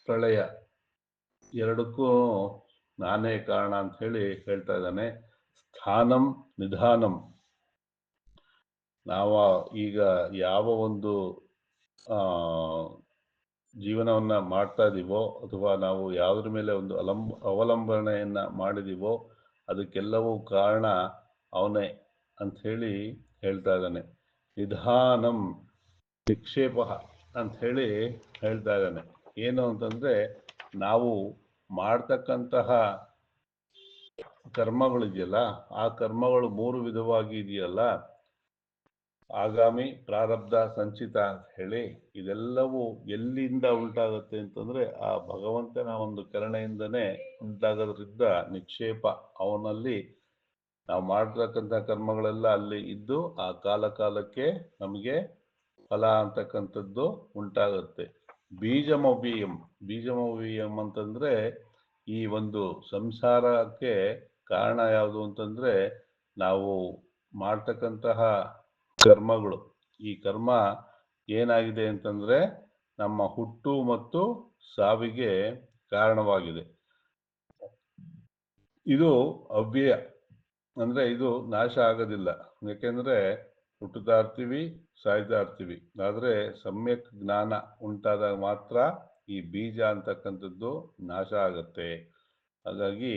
ಪ್ರಳಯ ಎರಡಕ್ಕೂ ನಾನೇ ಕಾರಣ ಅಂತ ಹೇಳಿ ಹೇಳ್ತಾ ಇದ್ದಾನೆ. ಸ್ಥಾನಂ ನಿಧಾನಂ. ನಾವು ಈಗ ಯಾವ ಒಂದು ಜೀವನವನ್ನ ಮಾಡ್ತಾ ಇದೀವೋ ಅಥವಾ ನಾವು ಯಾವುದ್ರ ಮೇಲೆ ಒಂದು ಅವಲಂಬನೆಯನ್ನ ಮಾಡಿದೀವೋ ಅದಕ್ಕೆಲ್ಲವೂ ಕಾರಣ ಅವನೇ ಅಂತ ಹೇಳಿ ಹೇಳ್ತಾ ಇದ್ದಾನೆ. ನಿಧಾನಂ ನಿಕ್ಷೇಪ ಅಂತ ಹೇಳಿ ಹೇಳ್ತಾ ಇದ್ದಾನೆ. ಏನು ಅಂತಂದ್ರೆ ನಾವು ಮಾಡ್ತಕ್ಕಂತಹ ಕರ್ಮಗಳಿದೆಯಲ್ಲ, ಆ ಕರ್ಮಗಳು 3 ವಿಧವಾಗಿ ಇದೆಯಲ್ಲ, ಆಗಾಮಿ, ಪ್ರಾರಬ್ಧ, ಸಂಚಿತ ಅಂತ ಹೇಳಿ. ಇದೆಲ್ಲವೂ ಎಲ್ಲಿಂದ ಉಂಟಾಗುತ್ತೆ ಅಂತಂದ್ರೆ ಆ ಭಗವಂತನ ಒಂದು ಕರುಣೆಯಿಂದನೇ ಉಂಟಾಗೋದ್ರಿಂದ ನಿಕ್ಷೇಪ ಅವನಲ್ಲಿ ನಾವು ಮಾಡ್ತಕ್ಕಂಥ ಕರ್ಮಗಳೆಲ್ಲ ಅಲ್ಲಿ ಇದ್ದು ಆ ಕಾಲಕ್ಕೆ ನಮಗೆ ಫಲ ಅಂತಕ್ಕಂಥದ್ದು ಉಂಟಾಗುತ್ತೆ. ಬೀಜಮವ್ಯಯಂ ಅಂತಂದ್ರೆ ಈ ಒಂದು ಸಂಸಾರಕ್ಕೆ ಕಾರಣ ಯಾವುದು ಅಂತಂದ್ರೆ ನಾವು ಮಾಡ್ತಕ್ಕಂತಹ ಕರ್ಮಗಳು. ಈ ಕರ್ಮ ಏನಾಗಿದೆ ಅಂತಂದ್ರೆ ನಮ್ಮ ಹುಟ್ಟು ಮತ್ತು ಸಾವಿಗೆ ಕಾರಣವಾಗಿದೆ. ಇದು ಅವ್ಯಯ, ಅಂದ್ರೆ ಇದು ನಾಶ ಆಗೋದಿಲ್ಲ. ಯಾಕೆಂದ್ರೆ ಹುಟ್ಟುತ್ತಾ ಇರ್ತೀವಿ, ಸಾಯ್ತಾ ಇರ್ತೀವಿ. ಆದ್ರೆ ಸಮ್ಯಕ್ ಜ್ಞಾನ ಉಂಟಾದಾಗ ಮಾತ್ರ ಈ ಬೀಜ ಅಂತಕ್ಕಂಥದ್ದು ನಾಶ ಆಗತ್ತೆ. ಹಾಗಾಗಿ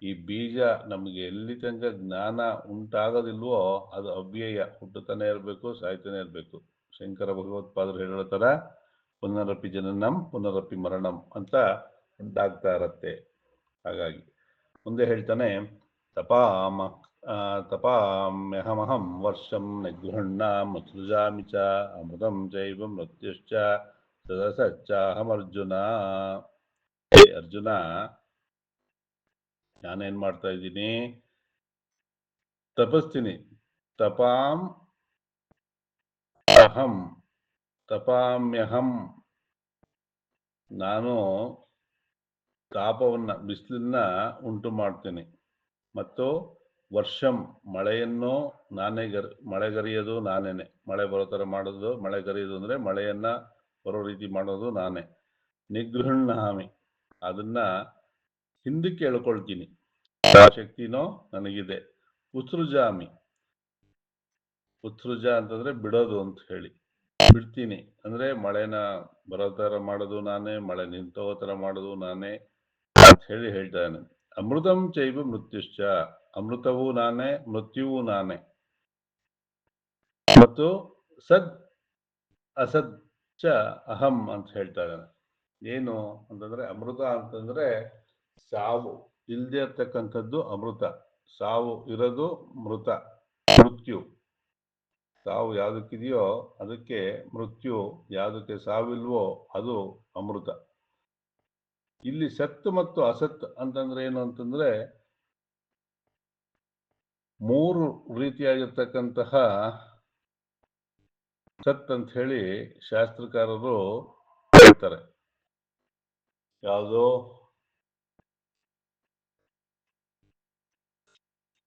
ಈ ಬೀಜ ನಮಗೆ ಎಲ್ಲಿ ತನಕ ಜ್ಞಾನ ಉಂಟಾಗೋದಿಲ್ವೋ ಅದು ಅವ್ಯಯ, ಹುಟ್ಟುತ್ತಾನೆ ಇರಬೇಕು, ಸಾಯ್ತಾನೆ ಇರಬೇಕು. ಶಂಕರ ಭಗವತ್ಪಾದರು ಹೇಳೋ ಥರ ಪುನರಪಿ ಜನನಂ ಪುನರಪಿ ಮರಣಂ ಅಂತ ಉಂಟಾಗ್ತಾ ಇರತ್ತೆ. ಹಾಗಾಗಿ ಮುಂದೆ ಹೇಳ್ತಾನೆ, ತಪಾಮ್ಯಹಮಹಂ ವರ್ಷಂ ನಿಗೃಹ್ಣಾಂ ಸೃಜಾಮಿ ಚ ಅಮೃತಂ ಚೈವ ಮೃತ್ಯುಶ್ಚ ಸದಸಚ್ಚಾಹಮರ್ಜುನ. ಅರ್ಜುನ, ನಾನೇನ್ ಮಾಡ್ತಾ ಇದ್ದೀನಿ? ತಪಸ್ತೀನಿ. ತಪಾಮ್ಯಹಂ, ನಾನು ತಾಪವನ್ನ, ಬಿಸಿಲನ್ನ ಉಂಟು ಮಾಡ್ತೀನಿ. ಮತ್ತು ವರ್ಷಂ, ಮಳೆಯನ್ನು ನಾನೇ ಮಳೆಗರಿಯೋದು ನಾನೇನೆ. ಮಳೆ ಬರೋ ಥರ ಮಾಡೋದು, ಮಳೆಗರಿಯೋದು ಅಂದ್ರೆ ಮಳೆಯನ್ನ ಬರೋ ರೀತಿ ಮಾಡೋದು ನಾನೇ. ನಿಗೃಹ್ಣಾಮಿ, ಅದನ್ನ ಹಿಂದಕ್ಕೆ ಎಳ್ಕೊಳ್ತೀನಿ. ಆ ಶಕ್ತಿನೋ ನನಗಿದೆ. ಉತ್ಸೃಜಾಮಿ, ಉತ್ಸೃಜ ಅಂತಂದ್ರೆ ಬಿಡೋದು ಅಂತ ಹೇಳಿ. ಬಿಡ್ತೀನಿ ಅಂದ್ರೆ ಮಳೆನ ಬರೋ ಥರ ಮಾಡೋದು ನಾನೇ, ಮಳೆ ನಿಂತೋ ಥರ ಮಾಡೋದು ನಾನೇ ಅಂತ ಹೇಳಿ ಹೇಳ್ತಾನೆ. ಅಮೃತಂ ಚೈವ ಮೃತ್ಯುಶ್ಚ, ಅಮೃತವೂ ನಾನೇ, ಮೃತ್ಯುವೂ ನಾನೇ. ಮತ್ತು ಸದ್ ಅಸದ್ ಚ ಅಹಂ ಅಂತ ಹೇಳ್ತಾ ಇದ್ದಾನೆ. ಏನು ಅಂತಂದ್ರೆ ಅಮೃತ ಅಂತಂದ್ರೆ ಸಾವು ಇಲ್ಲದೆ ಇರ್ತಕ್ಕಂಥದ್ದು ಅಮೃತ. ಸಾವು ಇರೋದು ಮೃತ, ಮೃತ್ಯು. ಸಾವು ಯಾವುದಕ್ಕಿದೆಯೋ ಅದಕ್ಕೆ ಮೃತ್ಯು, ಯಾವುದಕ್ಕೆ ಸಾವಿಲ್ವೋ ಅದು ಅಮೃತ. ಇಲ್ಲಿ ಸತ್ ಮತ್ತು ಅಸತ್ ಅಂತಂದ್ರೆ ಏನು ಅಂತಂದ್ರೆ 3 ರೀತಿಯಾಗಿರ್ತಕ್ಕಂತಹ ಸತ್ ಅಂತ ಹೇಳಿ ಶಾಸ್ತ್ರಕಾರರು ಹೇಳ್ತಾರೆ. ಯಾವುದೋ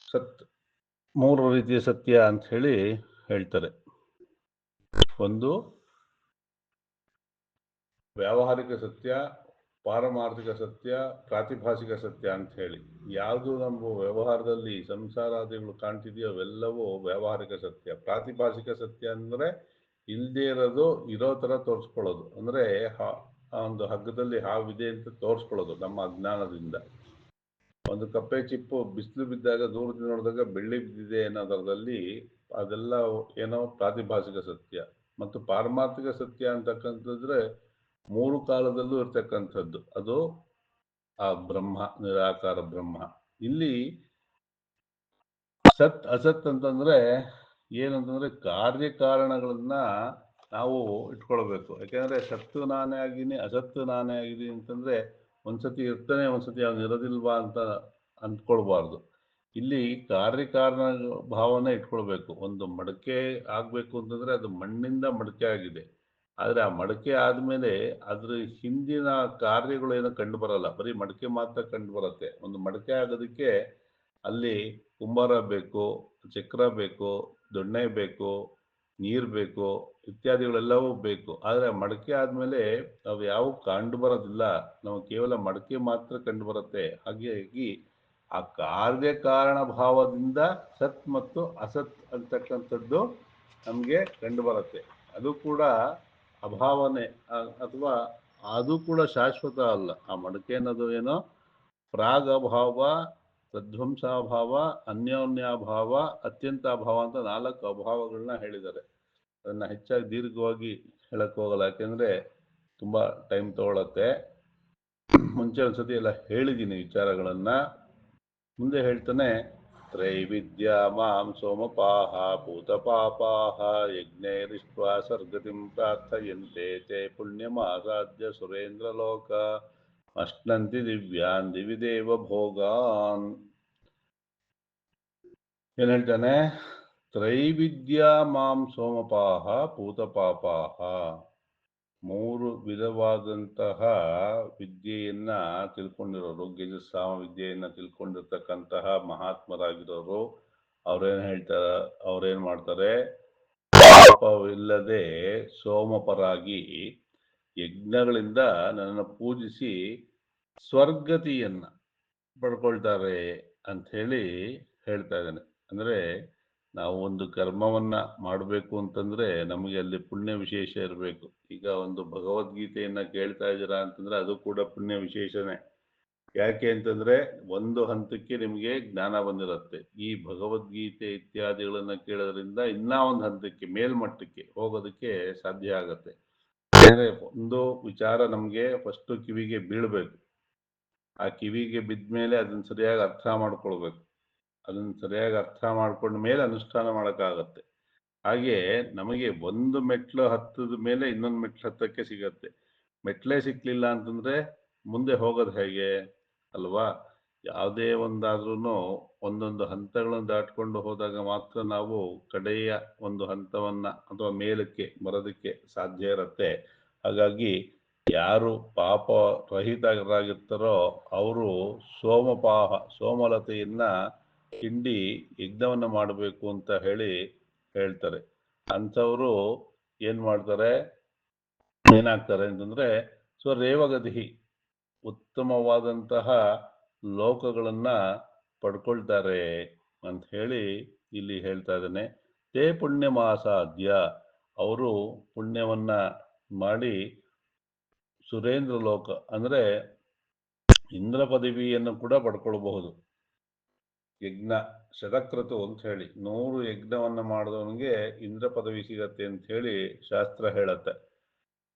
ಸತ್, 3 ರೀತಿಯ ಸತ್ಯ ಅಂತ ಹೇಳಿ ಹೇಳ್ತಾರೆ. ಒಂದು ವ್ಯಾವಹಾರಿಕ ಸತ್ಯ, ಪಾರಮಾರ್ಥಿಕ ಸತ್ಯ, ಪ್ರಾತಿಭಾಸಿಕ ಸತ್ಯ ಅಂತ ಹೇಳಿ. ಯಾವುದು ನಮ್ಮ ವ್ಯವಹಾರದಲ್ಲಿ ಸಂಸಾರಾದಿಗಳು ಕಾಣ್ತಿದೆಯೋ ಅವೆಲ್ಲವೂ ವ್ಯಾವಹಾರಿಕ ಸತ್ಯ. ಪ್ರಾತಿಭಾಸಿಕ ಸತ್ಯ ಅಂದ್ರೆ ಇಲ್ಲದೆ ಇರೋದು ಇರೋ ಥರ ತೋರಿಸ್ಕೊಳ್ಳೋದು. ಅಂದ್ರೆ ಒಂದು ಹಗ್ಗದಲ್ಲಿ ಹಾವಿದೆ ಅಂತ ತೋರಿಸ್ಕೊಳ್ಳೋದು ನಮ್ಮ ಅಜ್ಞಾನದಿಂದ. ಒಂದು ಕಪ್ಪೆ ಚಿಪ್ಪು ಬಿಸಿಲು ಬಿದ್ದಾಗ ದೂರದಿಂದ ನೋಡಿದಾಗ ಬೆಳ್ಳಿ ಬಿದ್ದಿದೆ ಅನ್ನೋದರಲ್ಲಿ ಅದೆಲ್ಲ ಏನೋ ಪ್ರಾತಿಭಾಸಿಕ ಸತ್ಯ. ಮತ್ತು ಪಾರಮಾರ್ಥಿಕ ಸತ್ಯ ಅಂತಕ್ಕಂಥದ್ರೆ 3 ಕಾಲದಲ್ಲೂ ಇರ್ತಕ್ಕಂಥದ್ದು. ಅದು ಆ ಬ್ರಹ್ಮ, ನಿರಾಕಾರ ಬ್ರಹ್ಮ. ಇಲ್ಲಿ ಸತ್ ಅಸತ್ ಅಂತಂದ್ರೆ ಏನಂತಂದ್ರೆ ಕಾರ್ಯಕಾರಣಗಳನ್ನ ನಾವು ಇಟ್ಕೊಳ್ಬೇಕು. ಯಾಕೆಂದ್ರೆ ಸತ್ತು ನಾನೇ ಆಗಿನಿ, ಅಸತ್ತು ನಾನೇ ಆಗಿದ್ದೀನಿ ಅಂತಂದ್ರೆ ಒಂದ್ಸತಿ ಇರ್ತಾನೆ, ಒಂದ್ಸತಿ ಅವ್ನು ಇರೋದಿಲ್ವಾ ಅಂತ ಅಂದ್ಕೊಳ್ಬಾರ್ದು. ಇಲ್ಲಿ ಕಾರ್ಯಕಾರಣ ಭಾವನೆ ಇಟ್ಕೊಳ್ಬೇಕು. ಒಂದು ಮಡಕೆ ಆಗ್ಬೇಕು ಅಂತಂದ್ರೆ ಅದು ಮಣ್ಣಿಂದ ಮಡಕೆ ಆಗಿದೆ. ಆದ್ರೆ ಆ ಮಡಕೆ ಆದ್ಮೇಲೆ ಅದ್ರ ಹಿಂದಿನ ಕಾರ್ಯಗಳು ಏನೋ ಕಂಡು ಬರಲ್ಲ, ಬರೀ ಮಡಕೆ ಮಾತ್ರ ಕಂಡು ಬರುತ್ತೆ. ಒಂದು ಮಡಕೆ ಆಗೋದಕ್ಕೆ ಅಲ್ಲಿ ಕುಂಬಾರ ಬೇಕು, ಚಕ್ರ ಬೇಕು, ದೊಣ್ಣೆ ಬೇಕು, ನೀರು ಬೇಕು, ಇತ್ಯಾದಿಗಳೆಲ್ಲವೂ ಬೇಕು. ಆದರೆ ಮಡಕೆ ಆದಮೇಲೆ ಅವು ಯಾವ ಕಂಡು ಬರೋದಿಲ್ಲ, ನಾವು ಕೇವಲ ಮಡಕೆ ಮಾತ್ರ ಕಂಡು ಬರುತ್ತೆ. ಹಾಗಾಗಿ ಆ ಕಾರ್ಯಕಾರಣ ಭಾವದಿಂದ ಸತ್ ಮತ್ತು ಅಸತ್ ಅಂತಕ್ಕಂಥದ್ದು ನಮಗೆ ಕಂಡು ಬರುತ್ತೆ. ಅದು ಕೂಡ ಅಭಾವನೆ, ಅಥವಾ ಅದು ಕೂಡ ಶಾಶ್ವತ ಅಲ್ಲ. ಆ ಮಡಕೆ ಅನ್ನೋದು ಏನೋ ಪ್ರಾಗಭಾವ, ತದ್ವಂಸಾಭಾವ, ಅನ್ಯೋನ್ಯಾಭಾವ, ಅತ್ಯಂತಾಭಾವ ಅಂತ 4 ಅಭಾವಗಳನ್ನ ಹೇಳಿದ್ದಾರೆ. ಅದನ್ನ ಹೆಚ್ಚಾಗಿ ದೀರ್ಘವಾಗಿ ಹೇಳಕ್ ಹೋಗಲ್ಲ, ಯಾಕೆಂದ್ರೆ ತುಂಬಾ ಟೈಮ್ ತಗೊಳತ್ತೆ. ಮುಂಚೆ ಒಂದ್ಸತಿ ಎಲ್ಲ ಹೇಳಿದ್ದೀನಿ ವಿಚಾರಗಳನ್ನ. ಮುಂದೆ ಹೇಳ್ತಾನೆ, ತ್ರೈವಿದ್ಯಾ ಮಾಂ ಸೋಮಪಾಹ ಭೂತಪಾಪಾಹ ಯಜ್ಞೈರಿಷ್ಟ್ವಾ ಸರ್ಗತಿಂ ಪ್ರಾರ್ಥಯಂತೆ ತೇ ಪುಣ್ಯಮಾಸಾದ್ಯ ಸುರೇಂದ್ರ ಲೋಕ ಅಶ್ನಂತಿ ದಿವ್ಯಾನ್ ದಿವಿ ದೇವ ಭೋಗಾನ್. ಏನ್ ಹೇಳ್ತಾನೆ? ತ್ರೈವಿದ್ಯಾ ಮಾಂ ಸೋಮಪಾಹ ಭೂತಪಾಪಾಹ. 3 ವಿಧವಾದಂತಹ ವಿದ್ಯೆಯನ್ನ ತಿಳ್ಕೊಂಡಿರೋರು, ಗೆಜಸಾಮ ವಿದ್ಯೆಯನ್ನ ತಿಳ್ಕೊಂಡಿರ್ತಕ್ಕಂತಹ ಮಹಾತ್ಮರಾಗಿರೋರು ಅವ್ರೇನ್ ಹೇಳ್ತಾರ, ಅವ್ರೇನ್ ಮಾಡ್ತಾರೆ? ಪಾಪವಿಲ್ಲದೆ ಸೋಮಪರಾಗಿ ಯಜ್ಞಗಳಿಂದ ನನ್ನನ್ನು ಪೂಜಿಸಿ ಸ್ವರ್ಗತಿಯನ್ನ ಪಡ್ಕೊಳ್ತಾರೆ ಅಂತ ಹೇಳಿ ಹೇಳ್ತಾ ಇದ್ದಾನೆ. ಅಂದ್ರೆ ನಾವು ಒಂದು ಕರ್ಮವನ್ನ ಮಾಡಬೇಕು ಅಂತಂದ್ರೆ ನಮಗೆ ಅಲ್ಲಿ ಪುಣ್ಯ ವಿಶೇಷ ಇರಬೇಕು. ಈಗ ಒಂದು ಭಗವದ್ಗೀತೆಯನ್ನ ಕೇಳ್ತಾ ಇದ್ದೀರಾ ಅಂತಂದ್ರೆ ಅದು ಕೂಡ ಪುಣ್ಯ ವಿಶೇಷನೇ. ಯಾಕೆ ಅಂತಂದ್ರೆ ಒಂದು ಹಂತಕ್ಕೆ ನಿಮಗೆ ಜ್ಞಾನ ಬಂದಿರುತ್ತೆ. ಈ ಭಗವದ್ಗೀತೆ ಇತ್ಯಾದಿಗಳನ್ನ ಕೇಳೋದ್ರಿಂದ ಇನ್ನ ಒಂದು ಹಂತಕ್ಕೆ, ಮೇಲ್ಮಟ್ಟಕ್ಕೆ ಹೋಗೋದಕ್ಕೆ ಸಾಧ್ಯ ಆಗತ್ತೆ. ಒಂದು ವಿಚಾರ ನಮ್ಗೆ ಫಸ್ಟ್ ಕಿವಿಗೆ ಬೀಳ್ಬೇಕು. ಆ ಕಿವಿಗೆ ಬಿದ್ಮೇಲೆ ಅದನ್ನ ಸರಿಯಾಗಿ ಅರ್ಥ ಮಾಡ್ಕೊಳ್ಬೇಕು. ಅದನ್ನ ಸರಿಯಾಗಿ ಅರ್ಥ ಮಾಡ್ಕೊಂಡ ಮೇಲೆ ಅನುಷ್ಠಾನ ಮಾಡೋಕ್ಕಾಗತ್ತೆ. ಹಾಗೆ ನಮಗೆ ಒಂದು ಮೆಟ್ಲು ಹತ್ತದ ಮೇಲೆ ಇನ್ನೊಂದು ಮೆಟ್ಲು ಹತ್ತಕ್ಕೆ ಸಿಗತ್ತೆ. ಮೆಟ್ಲೇ ಸಿಕ್ಲಿಲ್ಲ ಅಂತಂದ್ರೆ ಮುಂದೆ ಹೋಗೋದು ಹೇಗೆ ಅಲ್ವಾ? ಯಾವುದೇ ಒಂದಾದ್ರೂ ಒಂದೊಂದು ಹಂತಗಳನ್ನು ದಾಟ್ಕೊಂಡು ಹೋದಾಗ ಮಾತ್ರ ನಾವು ಕಡೆಯ ಒಂದು ಹಂತವನ್ನ ಅಥವಾ ಮೇಲಕ್ಕೆ ಬರೋದಕ್ಕೆ ಸಾಧ್ಯ ಇರತ್ತೆ. ಹಾಗಾಗಿ ಯಾರು ಪಾಪ ರಹಿತರಾಗಿರ್ತಾರೋ ಅವರು ಸೋಮಪಾಹ, ಸೋಮಲತೆಯನ್ನ ಹಿಂಡಿ ಯಜ್ಞವನ್ನ ಮಾಡಬೇಕು ಅಂತ ಹೇಳ್ತಾರೆ. ಅಂಥವ್ರು ಏನ್ ಮಾಡ್ತಾರೆ, ಏನಾಗ್ತಾರೆ ಅಂತಂದ್ರೆ ಸ್ವರೇವಗತಿ, ಉತ್ತಮವಾದಂತಹ ಲೋಕಗಳನ್ನ ಪಡ್ಕೊಳ್ತಾರೆ ಅಂತ ಹೇಳಿ ಇಲ್ಲಿ ಹೇಳ್ತಾ ಇದ್ದಾನೆ. ತೇ ಪುಣ್ಯಮಾಸಾದ್ಯ, ಅವರು ಪುಣ್ಯವನ್ನ ಮಾಡಿ ಸುರೇಂದ್ರ ಲೋಕ ಅಂದ್ರೆ ಇಂದ್ರ ಪದವಿಯನ್ನು ಕೂಡ ಪಡ್ಕೊಳ್ಬಹುದು. ಯಜ್ಞ ಶತಕ್ರತು ಅಂತ ಹೇಳಿ 100 ಯಜ್ಞವನ್ನ ಮಾಡಿದವನಿಗೆ ಇಂದ್ರ ಪದವಿ ಸಿಗತ್ತೆ ಅಂತ ಹೇಳಿ ಶಾಸ್ತ್ರ ಹೇಳತ್ತೆ.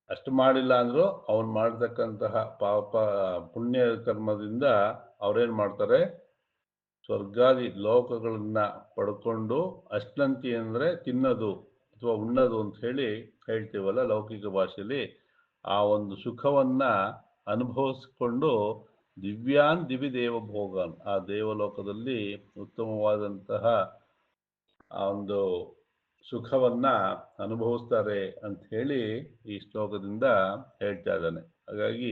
ಅಷ್ಟು ಮಾಡಿಲ್ಲ ಅಂದ್ರೂ ಅವನು ಮಾಡತಕ್ಕಂತಹ ಪಾಪ ಪುಣ್ಯ ಕರ್ಮದಿಂದ ಅವ್ರೇನ್ ಮಾಡ್ತಾರೆ, ಸ್ವರ್ಗಾದಿ ಲೋಕಗಳನ್ನ ಪಡ್ಕೊಂಡು, ಅಶ್ನಂತಿ ಅಂದ್ರೆ ತಿನ್ನೋದು ಅಥವಾ ಉಣ್ಣೋದು ಅಂತ ಹೇಳಿ ಹೇಳ್ತೀವಲ್ಲ ಲೌಕಿಕ ಭಾಷೆಯಲ್ಲಿ, ಆ ಒಂದು ಸುಖವನ್ನ ಅನುಭವಿಸ್ಕೊಂಡು ದಿವ್ಯಾನ್ ದಿವಿ ದೇವ ಭೋಗಾನ್, ಆ ದೇವಲೋಕದಲ್ಲಿ ಉತ್ತಮವಾದಂತಹ ಆ ಒಂದು ಸುಖವನ್ನ ಅನುಭವಿಸ್ತಾರೆ ಅಂತ ಹೇಳಿ ಈ ಶ್ಲೋಕದಿಂದ ಹೇಳ್ತಾ ಇದ್ದಾನೆ. ಹಾಗಾಗಿ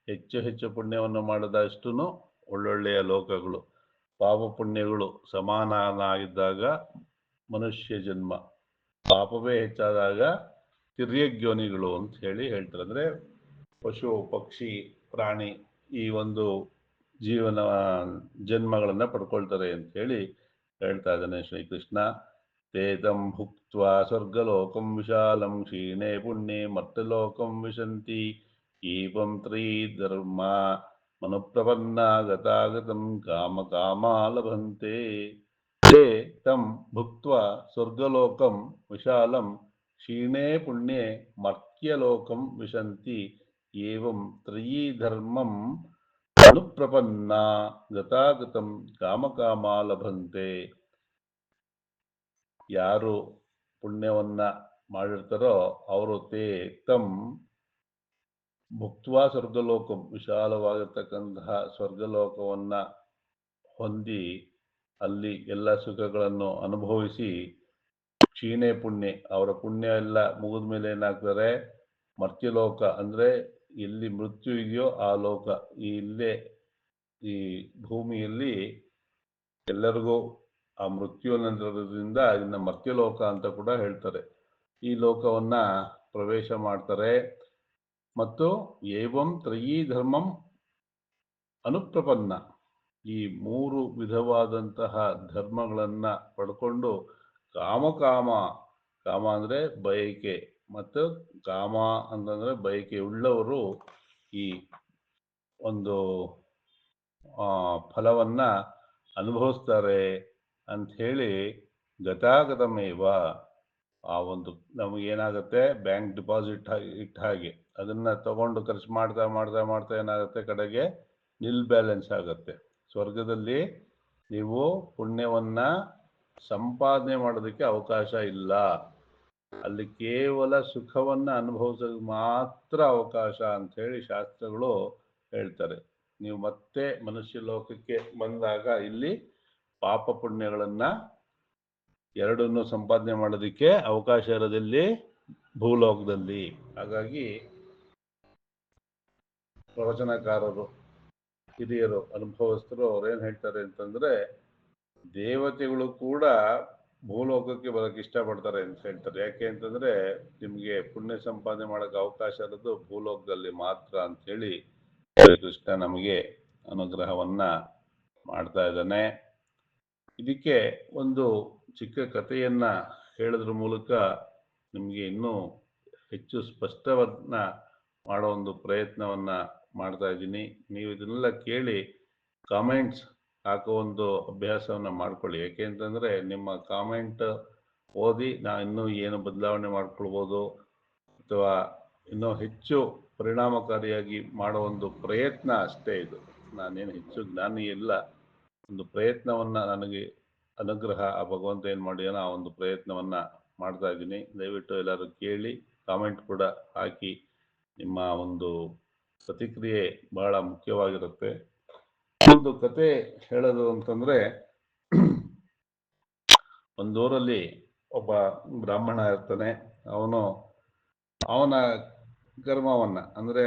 ಹೆಚ್ಚು ಹೆಚ್ಚು ಪುಣ್ಯವನ್ನು ಮಾಡಿದಷ್ಟು ಒಳ್ಳೊಳ್ಳೆಯ ಲೋಕಗಳು, ಪಾಪ ಪುಣ್ಯಗಳು ಸಮಾನಾಗಿದ್ದಾಗ ಮನುಷ್ಯ ಜನ್ಮ, ಪಾಪವೇ ಹೆಚ್ಚಾದಾಗ ತಿರ್ಯಗ್ಯೋನಿಗಳು ಅಂತ ಹೇಳಿ ಹೇಳ್ತಾರೆ. ಅಂದ್ರೆ ಪಶು ಪಕ್ಷಿ ಪ್ರಾಣಿ ಈ ಒಂದು ಜೀವನ ಜನ್ಮಗಳನ್ನ ಪಡ್ಕೊಳ್ತಾರೆ ಅಂತ ಹೇಳಿ ಹೇಳ್ತಾ ಇದ್ದಾನೆ ಶ್ರೀಕೃಷ್ಣ. ತೇತಂ ಭುಕ್ತ್ವಾ ಸ್ವರ್ಗಲೋಕಂ ವಿಶಾಲಂ ಕ್ಷೀಣೆ ಪುಣ್ಯೆ ಮರ್ತಲೋಕಂ ವಿಶಂತಿ ಏವಂ ತ್ರಯೀಧರ್ಮ ಮನುಪ್ರಪನ್ನ ಗತಾಗತಂ ಕಾಮ ಕಾಮಾ ಲಭಂತೆ. ತೇ ತಂ ಭುಕ್ತ್ವಾ ಸ್ವರ್ಗಲೋಕಂ ವಿಶಾಲಂ ಕ್ಷೀಣೆ ಪುಣ್ಯೆ ಮರ್ತ್ಯಲೋಕಂ ವಿಶಂತಿ ಏವಂ ತ್ರಯೀಧರ್ಮಂ ಅನುಪ್ರಪನ್ನ ಗತಾಗತಂ ಕಾಮಕಾಮ ಲಭಂತೆ. ಯಾರು ಪುಣ್ಯವನ್ನ ಮಾಡಿರ್ತಾರೋ ಅವರು ತೇ ತಂ ಭುಕ್ತ್ವಾ ಸ್ವರ್ಗಲೋಕಂ, ವಿಶಾಲವಾಗಿರ್ತಕ್ಕಂತಹ ಸ್ವರ್ಗಲೋಕವನ್ನ ಹೊಂದಿ ಅಲ್ಲಿ ಎಲ್ಲ ಸುಖಗಳನ್ನು ಅನುಭವಿಸಿ, ಕ್ಷೀಣೆ ಪುಣ್ಯ, ಅವರ ಪುಣ್ಯ ಎಲ್ಲ ಮುಗಿದ ಮೇಲೆ ಏನಾಗ್ತಾರೆ, ಮರ್ತ್ಯಲೋಕ ಅಂದ್ರೆ ಎಲ್ಲಿ ಮೃತ್ಯು ಇದೆಯೋ ಆ ಲೋಕ, ಇಲ್ಲೇ ಈ ಭೂಮಿಯಲ್ಲಿ ಎಲ್ಲರಿಗೂ ಆ ಮೃತ್ಯು ಅನ್ನೋದ್ರಿಂದ ಇದನ್ನ ಮರ್ತ್ಯಲೋಕ ಅಂತ ಕೂಡ ಹೇಳ್ತಾರೆ. ಈ ಲೋಕವನ್ನ ಪ್ರವೇಶ ಮಾಡ್ತಾರೆ. ಮತ್ತು ಏವಂ ತ್ರಯೀ ಧರ್ಮಂ ಅನುಪ್ರಪನ್ನ, ಈ 3 ವಿಧವಾದಂತಹ ಧರ್ಮಗಳನ್ನ ಪಡ್ಕೊಂಡು ಕಾಮ ಅಂದ್ರೆ ಬಯಕೆ, ಮತ್ತು ಕಾಮ ಅಂತಂದ್ರೆ ಬಯಕೆ ಉಳ್ಳವರು ಈ ಒಂದು ಫಲವನ್ನ ಅನುಭವಿಸ್ತಾರೆ ಅಂತ ಹೇಳಿ, ಗತಾಗತಮೇವ, ಆ ಒಂದು ನಮಗೇನಾಗುತ್ತೆ, ಬ್ಯಾಂಕ್ ಡಿಪಾಸಿಟ್ ಇಟ್ಟ ಹಾಗೆ ಅದನ್ನ ತಗೊಂಡು ಖರ್ಚು ಮಾಡ್ತಾ ಮಾಡ್ತಾ ಮಾಡ್ತಾ ಏನಾಗುತ್ತೆ, ಕಡೆಗೆ ನಿಲ್ ಬ್ಯಾಲೆನ್ಸ್ ಆಗುತ್ತೆ. ಸ್ವರ್ಗದಲ್ಲಿ ನೀವು ಪುಣ್ಯವನ್ನ ಸಂಪಾದನೆ ಮಾಡೋದಕ್ಕೆ ಅವಕಾಶ ಇಲ್ಲ, ಅಲ್ಲಿ ಕೇವಲ ಸುಖವನ್ನ ಅನುಭವಿಸೋದು ಮಾತ್ರ ಅವಕಾಶ ಅಂತ ಹೇಳಿ ಶಾಸ್ತ್ರಗಳು ಹೇಳ್ತಾರೆ. ನೀವು ಮತ್ತೆ ಮನುಷ್ಯ ಲೋಕಕ್ಕೆ ಬಂದಾಗ ಇಲ್ಲಿ ಪಾಪ ಪುಣ್ಯಗಳನ್ನ ಎರಡನ್ನು ಸಂಪಾದನೆ ಮಾಡೋದಕ್ಕೆ ಅವಕಾಶ ಇರೋದಿಲ್ಲಿ ಭೂಲೋಕದಲ್ಲಿ. ಹಾಗಾಗಿ ಪ್ರವಚನಕಾರರು, ಹಿರಿಯರು, ಅನುಭವಸ್ಥರು ಅವ್ರೇನ್ ಹೇಳ್ತಾರೆ ಅಂತಂದ್ರೆ, ದೇವತೆಗಳು ಕೂಡ ಭೂಲೋಕಕ್ಕೆ ಬರೋಕೆ ಇಷ್ಟಪಡ್ತಾರೆ ಅಂತ ಹೇಳ್ತಾರೆ. ಯಾಕೆ ಅಂತಂದ್ರೆ ನಿಮ್ಗೆ ಪುಣ್ಯ ಸಂಪಾದನೆ ಮಾಡೋಕೆ ಅವಕಾಶ ಇರೋದು ಭೂಲೋಕದಲ್ಲಿ ಮಾತ್ರ ಅಂತ ಹೇಳಿ ಕೃಷ್ಣ ನಮಗೆ ಅನುಗ್ರಹವನ್ನ ಮಾಡ್ತಾ ಇದ್ದಾನೆ. ಇದಕ್ಕೆ ಒಂದು ಚಿಕ್ಕ ಕಥೆಯನ್ನ ಹೇಳೋದ್ರ ಮೂಲಕ ನಿಮಗೆ ಇನ್ನೂ ಹೆಚ್ಚು ಸ್ಪಷ್ಟವನ್ನ ಮಾಡೋ ಒಂದು ಪ್ರಯತ್ನವನ್ನ ಮಾಡ್ತಾ ಇದ್ದೀನಿ. ನೀವು ಇದನ್ನೆಲ್ಲ ಕೇಳಿ ಕಾಮೆಂಟ್ಸ್ ಹಾಕೋ ಒಂದು ಅಭ್ಯಾಸವನ್ನ ಮಾಡ್ಕೊಳ್ಳಿ. ಯಾಕೆ ಅಂತಂದ್ರೆ ನಿಮ್ಮ ಕಾಮೆಂಟ್ ಓದಿ ನಾವು ಇನ್ನೂ ಏನು ಬದಲಾವಣೆ ಮಾಡ್ಕೊಳ್ಬೋದು ಅಥವಾ ಇನ್ನೂ ಹೆಚ್ಚು ಪರಿಣಾಮಕಾರಿಯಾಗಿ ಮಾಡೋ ಒಂದು ಪ್ರಯತ್ನ ಅಷ್ಟೇ ಇದು. ನಾನೇನು ಹೆಚ್ಚು ಜ್ಞಾನಿ ಇಲ್ಲ, ಒಂದು ಪ್ರಯತ್ನವನ್ನ ನನಗೆ ಅನುಗ್ರಹ ಆ ಭಗವಂತ ಏನು ಮಾಡಿದಾನೋ ಆ ಒಂದು ಪ್ರಯತ್ನವನ್ನ ಮಾಡ್ತಾ ಇದ್ದೀನಿ. ದಯವಿಟ್ಟು ಎಲ್ಲರೂ ಕೇಳಿ, ಕಾಮೆಂಟ್ ಕೂಡ ಹಾಕಿ. ನಿಮ್ಮ ಒಂದು ಪ್ರತಿಕ್ರಿಯೆ ಬಹಳ ಮುಖ್ಯವಾಗಿರುತ್ತೆ. ಒಂದು ಕತೆ ಹೇಳೋದು ಅಂತಂದ್ರೆ, ಒಂದೂರಲ್ಲಿ ಒಬ್ಬ ಬ್ರಾಹ್ಮಣ ಇರ್ತಾನೆ. ಅವನ ಕರ್ಮವನ್ನ ಅಂದ್ರೆ